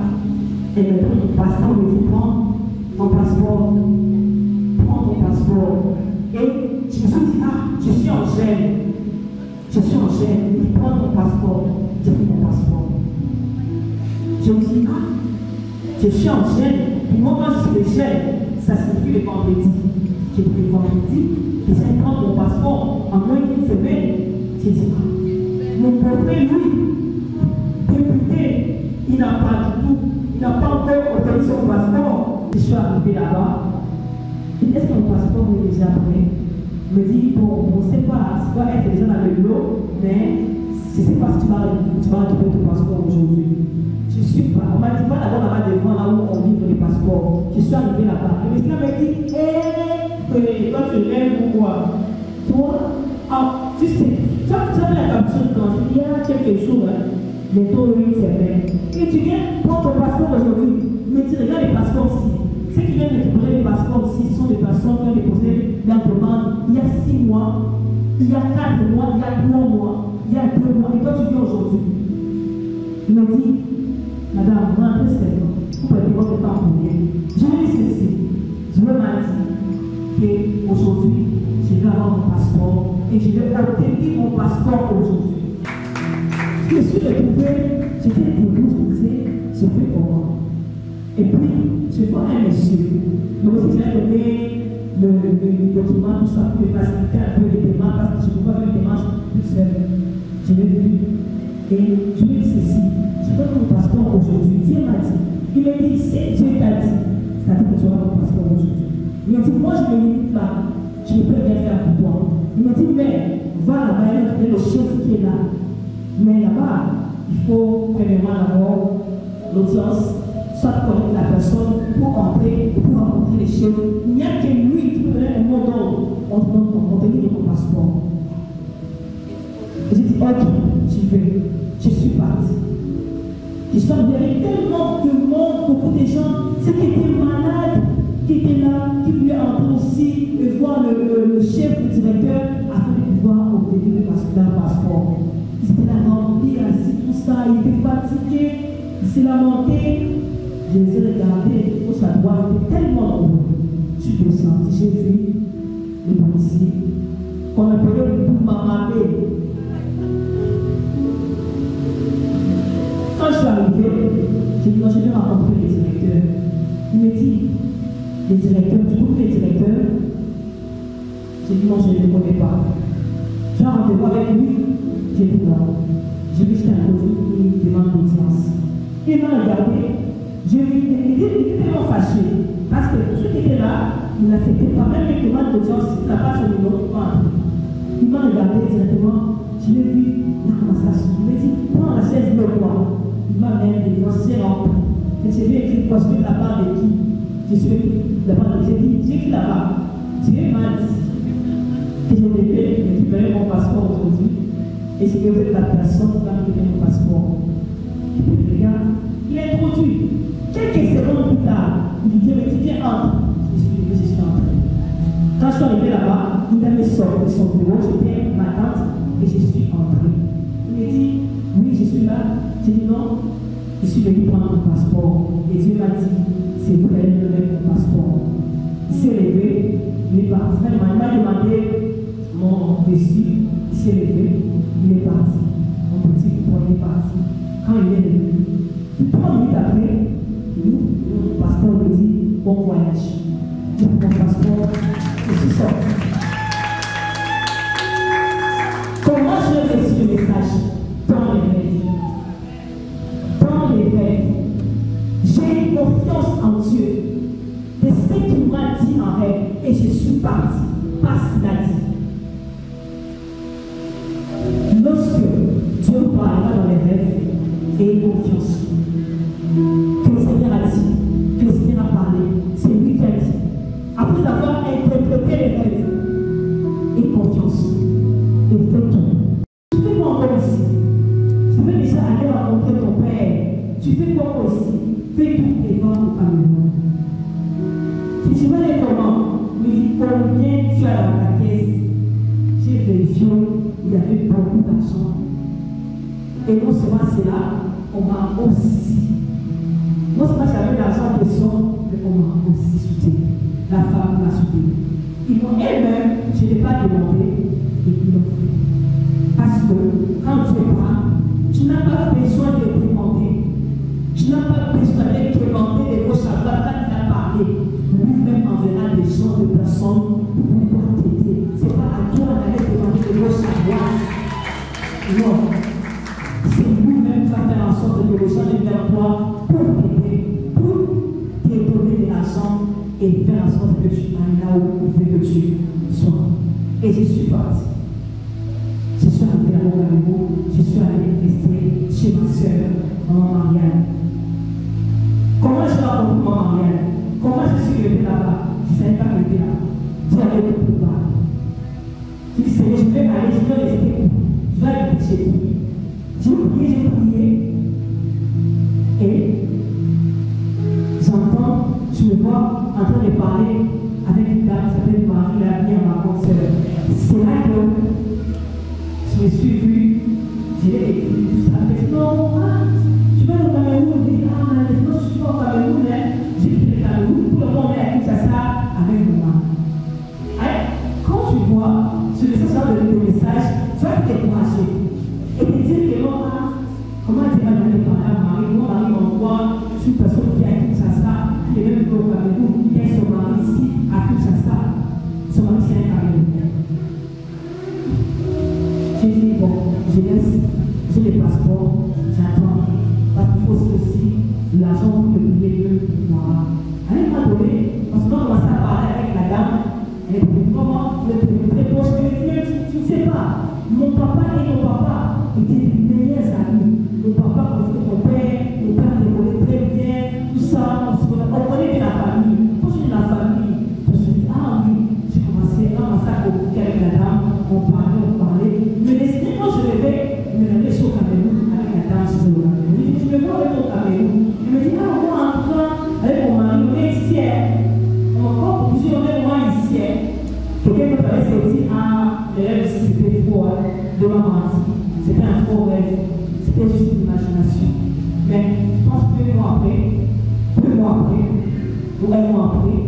elle me donne mon passeport, elle me dit prends ton passeport, prends ton passeport. Et je me suis dit, ah, je suis en gêne. Je suis en gêne, il prend ton passeport, j'ai pris mon passeport. Je me dis, ah, je suis en gêne. Pour moi, quand je suis de gêne, ça signifie le vendredi. J'ai pris le vendredi, et j'ai pris mon passeport en moins d'une semaine. J'ai dit, ah, mon portrait, lui, député, il n'a pas du tout, il n'a pas encore obtenu son passeport. Je suis arrivé là-bas. Est-ce que mon passeport est déjà prêt? Il me dit, bon, on ne sait pas, ça doit être déjà dans le lot, mais je ne sais pas si tu vas récupérer ton passeport aujourd'hui. Je suis pas, on m'a dit pas d'abord là-bas devant, là où on livre les passeports. Je suis arrivé là-bas. Le monsieur m'a dit, toi tu lèves ou quoi? Toi, ah, tu sais, tu as la capture quand il y a quelques jours, les taux 8 semaines. Et tu viens prendre ton passeport aujourd'hui. Mais tu regardes les passeports aussi. Ceux qui viennent récupérer les passeports aussi sont des personnes qui ont déposé leur demande il y a 6 mois, il y a 4 mois, il y a 3 mois, il y a 2 mois. Et toi tu viens aujourd'hui. Il m'a dit, madame, rentrez seulement. Vous prenez votre temps pour rien. Je lui ai dit ceci. Dieu m'a dit qu'aujourd'hui, je vais avoir mon passeport et je vais obtenir mon passeport aujourd'hui. Je me suis retrouvé, j'étais déboussolé, je fais comment? Et puis, je vois un monsieur. Donc, j'ai donné le document, tout ça, pour faciliter un peu les démarches, parce que je ne peux pas faire les démarches toute seule. Je l'ai vu. Et je lui ai dit ceci. Je donne mon passeport aujourd'hui. Dieu m'a dit. Il m'a dit, si Dieu t'a dit, c'est-à-dire que tu auras mon passeport aujourd'hui. Il m'a dit, moi, je me limite là. Je ne peux rien faire pour toi. Il m'a dit, mais va là-bas, il y a le chef qui est là. Mais là-bas, il faut premièrement d'abord l'audience, soit connaître la personne pour entrer et pour rencontrer les chefs. Il n'y a que lui qui peut donner un mot d'ordre. On te livre ton passeport. Et j'ai dit, ok, j'y vais. Je suis parti. Je suis arrivé avec tellement de monde, beaucoup de gens, ceux qui étaient malades, qui étaient là, qui voulaient entrer aussi et voir le chef, le directeur, afin de pouvoir obtenir leur passeport. Ils étaient là remplis, assis, tout ça, ils étaient fatigués, ils s'est lamenté. Je les ai regardés, au sa droite, ils étaient tellement nombreux. Je suis descendu, j'ai vu les policiers, qu'on appelait pour m'amamer. Il me dit, les directeurs, tu trouves les directeurs? J'ai dit non, je ne les connais pas. Tu as rendez-vous avec lui? J'ai dit non. J'ai vu que c'était un produit, il demande d'audience. Il m'a regardé, j'ai vu, il était tellement fâché. Parce que ceux qui étaient là, il n'acceptait pas. Même une demande d'audience, il n'a pas son numéro, il m'a appelé. Il m'a regardé directement, je l'ai vu, il a commencé à sourire. Il m'a dit, prends la chaise, le roi. Il m'a même dit, c'est rempli. Et j'ai vu écrit, quoi, je vais de la part de qui? Je suis écrit de la part de qui? J'ai dit, j'ai écrit là-bas. Dieu m'a dit. Et j'ai levé, il m'a dit, venez mon passeport aujourd'hui. Et j'ai levé la personne qui va me donner mon passeport. Et puis, regarde, il est introduit. Quelques secondes plus tard, il me dit, mais tu viens entre. Je suis entré. Quand je suis arrivé là-bas, il m'a sorti de son bureau, j'étais ma tante et je suis entré. Il me dit, oui, je suis là. J'ai dit non, je suis venu prendre mon passeport. Et Dieu m'a dit, c'est vrai, je vais mon passeport. Il s'est levé, il est parti. Il m'a demandé mon reçu, il s'est levé, il est parti. Mon petit coupon est parti. Quand il est venu, 3 minutes après, mon passeport me dit, bon voyage. J'ai pris mon passeport, je suis sorti. Comment je reçu le message? Dans les rêves. Dans les rêves. J'ai eu confiance en Dieu. De ce qu'il m'a dit en rêve. Et je suis parti. Parce qu'il a dit. Lorsque Dieu parlera dans les rêves, ayez confiance. Que le Seigneur a dit, que le Seigneur a parlé, c'est lui qui a dit. Après avoir interprété les rêves, ayez confiance. Et fais tout. Tu fais quoi encore ici? Tu veux déjà aller rencontrer ton père. Tu fais quoi aussi? Fais tout et va au Cameroun. Si tu veux aller comment? Me dis combien tu as dans ta caisse. J'ai vérifié, il y avait beaucoup d'argent. Et non seulement cela, on m'a aussi. Non seulement j'avais l'argent de son, mais on m'a aussi soutenu. La femme m'a soutenu. Ils m'ont elle-même, je n'ai pas demandé, et ils l'ont fait. Parce que quand tu es là, tu n'as pas besoin de demander. Tu n'as pas besoin d'aller demander des gros savoir quand il a parlé. Lui-même enverra des gens, des personnes pour pouvoir t'aider. Ce n'est pas à toi d'aller demander des gros savoir. Non. C'est lui-même qui va faire en sorte que les gens viennent vers toi pour t'aider, pour te donner de l'argent et faire en sorte que tu ailles là où il fait que tu sois. Et je suis parti. Je suis arrivé à mon Cameroun, je suis allé rester chez ma soeur, maman Marianne. Comment je rencontre maman Marianne? Comment je suis arrivé là-bas? Je ne savais pas arriver là. Je suis allé quelque part. Je dis, Seigneur, je vais aller, je vais rester où? Je vais aller chez lui. J'ai prié. Et j'entends, je me vois en train de parler avec une dame qui s'appelle Marie, la vie à ma grande sœur. C'est là que je me suis vue, j'ai écrit tout ça. Elle dit non, tu vas au Cameroun? Je dis non, je ne suis pas au Cameroun. J'ai quitté le Cameroun pour le moment à Kinshasa avec mon mari. Quand tu vois ce message de le message, tu vas te décourager. Et te dire que non, comment tu vas donner par là, Marie? Mon mari m'envoie sur une personne qui est à Kinshasa, qui est même au Cameroun, qui est son mari ici à Kinshasa. Son mari c'est un Camerounais. J'ai dit, bon, je laisse, j'ai les passeports, j'attends. Parce qu'il faut aussi l'argent pour le billet de moi. À un moment donné, parce qu'on commence à parler avec la dame, elle dit, comment le très proche, tu ne sais pas. Mon papa et ton papa étaient les meilleurs amis. Le papa connaissait ton père, le père te connaît très bien, tout ça, on connaît bien la famille. Quand je dis la famille, je me suis dit, ah oui, j'ai commencé à communiquer avec la dame, on parlait. Mais l'esprit, quand je rêvais, il me rendait sur le Cameroun avec la dame sur le Cameroun. Je dis, tu me vois avec ton Cameroun? Il me dit, ah, moi en train, avec mon mari, on est ici. On va bouger, on est moi ici. Quelqu'un me paraît sorti, ah, les rêves c'était faux, de ma menti. C'était un faux rêve. C'était juste une imagination. Mais je pense que 2 mois après, ou 1 mois après,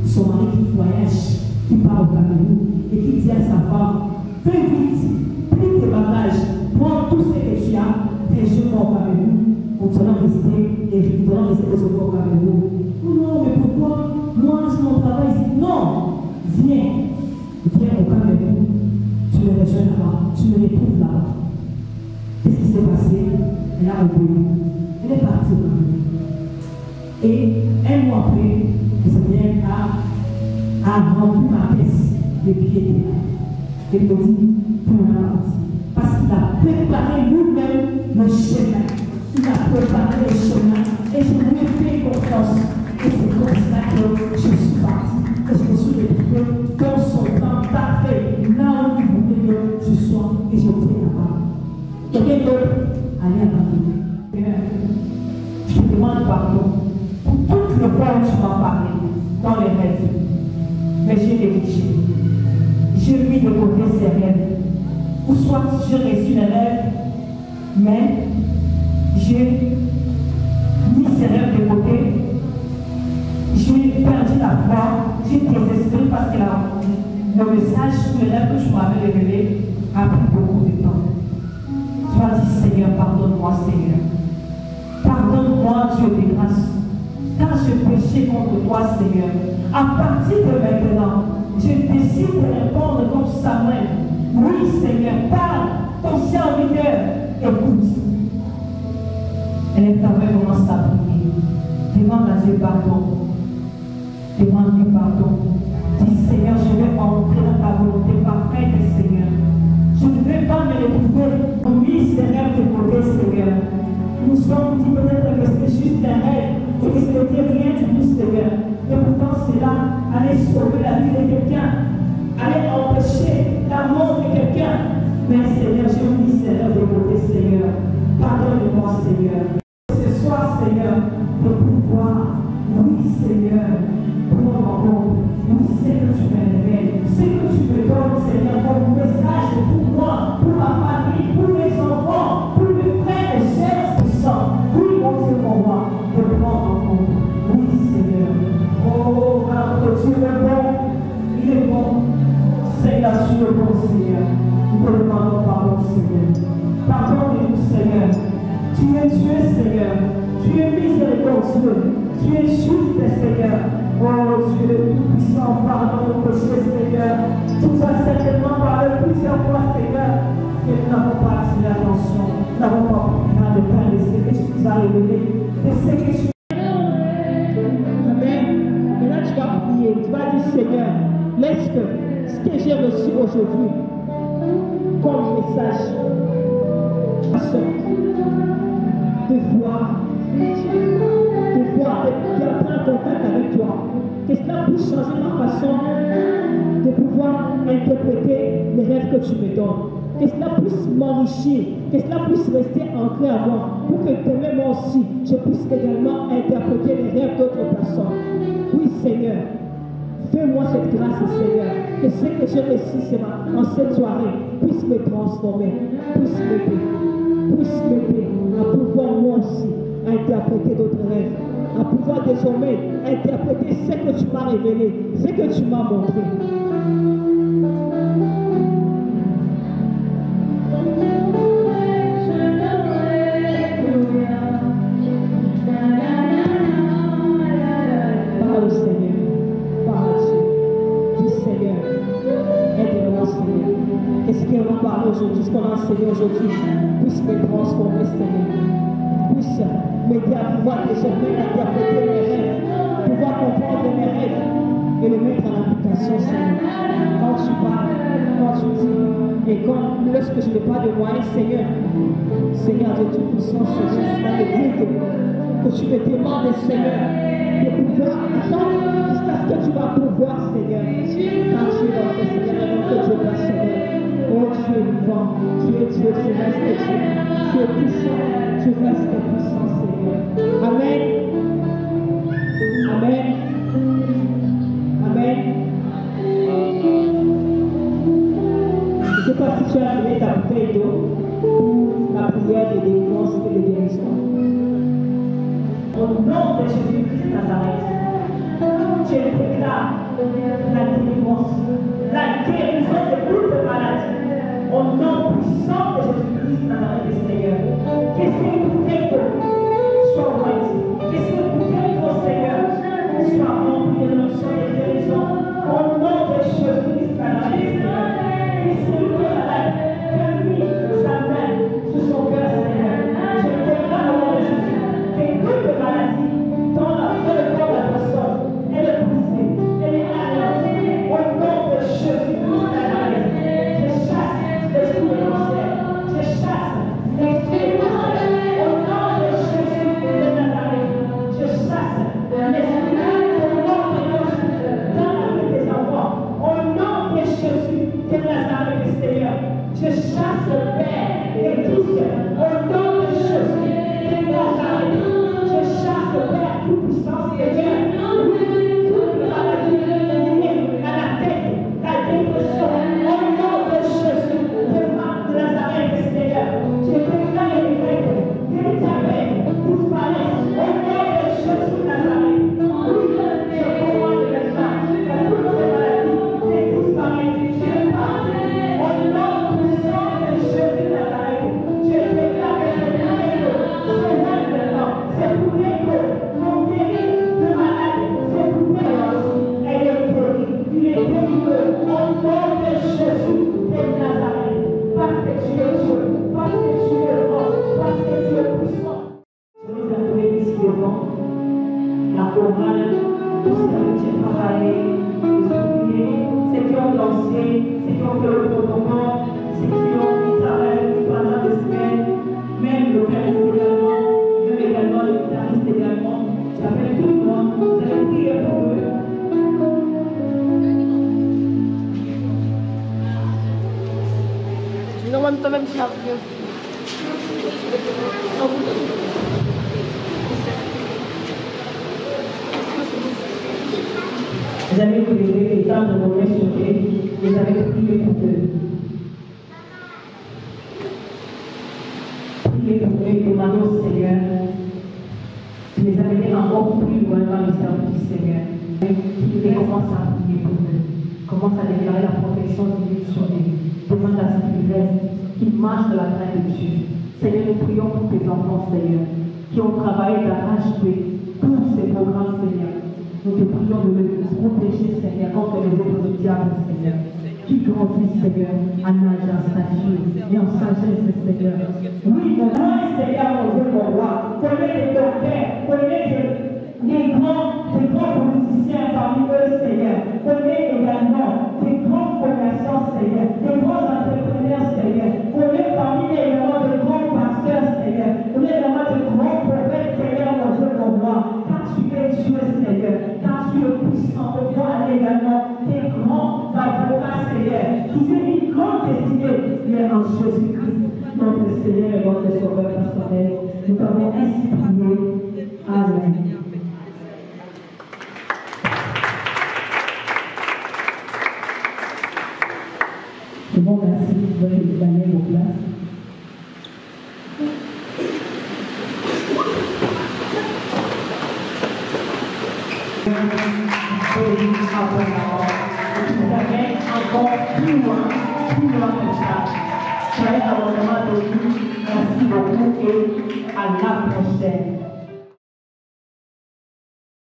son mari qui voyage, qui part au Cameroun et qui dit à sa femme, fais vite, plie tes bagages, prends tout ce que tu as, rejoins-moi au Cameroun. On te l'a resté et on te l'a resté au Cameroun. Non, mais pourquoi? Moi, je mon travail ici. Non, viens. Viens au Cameroun. Tu me rejoins là-bas. Tu me retrouves là-bas. Qu'est-ce qui s'est passé? Elle a obéi. Elle est partie au Cameroun. Et un mois après, le Seigneur a rempli ma caisse de billets. Et me dit, pour la partie. Parce qu'il a préparé lui-même le chemin. Il a préparé le chemin. Et je lui ai fait confiance. Et c'est comme ça que je suis partie. Et je me suis retrouvée dans son temps parfait. Là où il voulait que je sois. Et je tiens là-bas. Quelqu'un d'autre, allez abandonner. Je te demande pardon pour toutes les fois où tu m'as parlé dans les rêves. Mais j'ai négligé. J'ai mis de côté ces rêves. Ou soit j'ai reçu les rêves, mais j'ai mis ces rêves de côté. J'ai perdu la foi, j'ai désespéré parce que le message ou les rêves que je m'avais révélé a pris beaucoup de temps. Tu as dit, Seigneur, pardonne-moi, Seigneur. Pardonne-moi, Dieu de grâce. Car je péché contre toi, Seigneur. À partir de maintenant, je décide de répondre comme Samuel. Oui, Seigneur, parle, ton serviteur, écoute. Elle est avec moi sa prière. Demande à Dieu pardon. Demande-lui pardon. Dis, Seigneur, je vais entrer dans ta volonté parfaite, Seigneur. Je ne vais pas me retrouver mis ces rêves de côté, Seigneur. Nous sommes dit peut-être que c'est juste un rêve et que ce n'était rien du tout, Seigneur. Et pourtant, c'est là, aller sauver la vie de quelqu'un, aller empêcher la mort de quelqu'un. Mais Seigneur, j'ai mis ces rêves de côté, Seigneur. Pardonne-moi, Seigneur. Ce soir, Seigneur, de pouvoir, oui, Seigneur, prendre en compte, oui, c'est que tu me révèles, c'est que tu me donnes, Seigneur, mon message pour moi, pour ma famille, pour mes enfants, pour mes frères et sœurs puissants. Oui, mon Dieu, mon roi, de prendre en compte. Oui, Seigneur. Oh, notre Dieu est bon, il est bon. Seigneur, tu es bon, Seigneur. Nous te demandons pardon, Seigneur. Pardonne-nous, Seigneur. Tu es Dieu, Seigneur. Tu es miséricordieux. Tu es juste, Seigneur. Oh Dieu tout-puissant, pardonne nos péchés, Seigneur. Tu nous as certainement parlé plusieurs fois, Seigneur, que nous n'avons pas attiré l'attention. Nous n'avons pas pris grand de pain de ce que tu nous as révélé, de ce que tu... Amen. Maintenant, tu vas prier. Tu vas dire, Seigneur, laisse que ce que j'ai reçu aujourd'hui, comme message, de voir, d'entrer en contact avec toi, que cela puisse changer ma façon de pouvoir interpréter les rêves que tu me donnes, que cela puisse m'enrichir, que cela puisse rester ancré à moi, pour que demain moi aussi, je puisse également interpréter les rêves d'autres personnes. Oui, Seigneur, fais-moi cette grâce, Seigneur, que ce que j'ai reçu en cette soirée puisse me transformer, puisse m'aider à pouvoir moi aussi interpréter d'autres rêves, à pouvoir désormais interpréter ce que tu m'as révélé, ce que tu m'as montré. Parle au Seigneur, parle à Dieu. Dis Seigneur, aide-moi Seigneur. Qu'est-ce qu'on va parler aujourd'hui, ce qu'on a enseigné aujourd'hui, puisse me transformer Seigneur. Puisse m'aider à pouvoir désormais interpréter mes rêves, pouvoir comprendre mes rêves et les mettre en application, Seigneur. Quand tu parles, quand tu dis, et lorsque je n'ai pas de moyens, Seigneur, Seigneur de toute puissance, Seigneur, je dis que tu me demandes, Seigneur, de pouvoir attendre jusqu'à ce que tu vas pouvoir, Seigneur. Car tu es dans le Seigneur, que Dieu va, Seigneur. Oh, tu es vivant, tu es Dieu, tu restes Dieu, tu es puissant, tu restes puissant, Seigneur. Amen. Amen. Amen. Je ne sais pas si tu as amené ta bouteille d'eau pour la prière de délivrance et de guérison. Au nom de Jésus-Christ Nazareth, je déclare la délivrance, la guérison de toute maladie. Au nom puissant de Jésus-Christ Nazareth, Seigneur. Que ces bouteilles d'eau soient remplies. Que ces bouteilles d'eau, Seigneur, l'onction de guérison. Au nom de Jésus-Christ, et si le cœur malade, que lui, sa main sur son cœur, Seigneur. Je déclare au nom de Jésus que toute maladie dans le corps de la personne, elle est brisée, elle est anéantie. Au nom de Jésus-Christ, je chasse l'esprit de cancer, je chasse l'esprit de cancer. Au nom de Jésus de Nazareth, je chasse l'esprit de mort de dans la vie des enfants. Au nom de Jésus de Nazareth, Seigneur, je chasse le Père et Christ. Au nom de Jésus de Nazareth, je chasse le Père tout-puissant, Seigneur. Toute maladie liée à la tête, la dépression. Au nom de Jésus de Nazareth, Seigneur, je déclare les règles, les diabètes, disparaissent. Au nom de Jésus de Nazareth, je commande maintenant que toutes ces maladies disparaissent. Je parle au nom puissant de Jésus de Nazareth. Je déclare que c'est maintenant. C'est pour l'écho, pour guérir de maladies. C'est pour guérir. Elle est guérie. Il est guéri. Au nom de Jésus de Nazareth. Parce que tu es Dieu. Parce que tu es grand. Parce que tu es puissant. Je vais appeler ici devant la chorale, tous ceux qui ont travaillé, les ouvriers, ceux qui ont dansé, ceux qui ont fait le protocole, ceux qui ont travaillé pendant des semaines, même le pianiste également, même également le guitariste également. J'appelle tout le monde, vous allez prier pour eux. Non, même toi-même, tu as vu. Vous allez vous lever, étendre vos mains sur eux, vous allez prier pour eux. Priez pour eux, demandez au Seigneur de les amener encore plus loin dans le service du Seigneur. Et commence à prier pour eux. Commence à déclarer la protection divine sur eux. Demande à ce qu'ils restent, qu'ils marchent de la main de Dieu. Seigneur, nous prions pour tes enfants, Seigneur, qui ont travaillé d'arrache-pied pour ces programmes, Seigneur. Nous te prions de les protéger, Seigneur, contre les œuvres du diable, Seigneur. Qui grandissent, Seigneur, en âge, en stature et en sagesse, Seigneur. Oui, mon Seigneur, mon Dieu, mon roi, connais les docteurs, connais les grands politiciens parmi eux, Seigneur. Connais également des grands commerçants, Seigneur, des grands entrepreneurs, Seigneur. Connais parmi eux également des grands pasteurs, Seigneur. Connais également des grands prophètes, Seigneur, mon Dieu, mon roi. Car tu es Dieu, Seigneur. Car tu es puissant. On voit également des grands avocats, Seigneur, qui ont une grande destinée. Il est en Jésus-Christ, notre Seigneur et notre Sauveur personnel. Nous avons ainsi prié. Amen. C'est bon, merci. Vous pouvez gagner vos places. Vous avez encore plus loin que ça. Soyez abondamment de nous. Merci beaucoup et à la prochaine.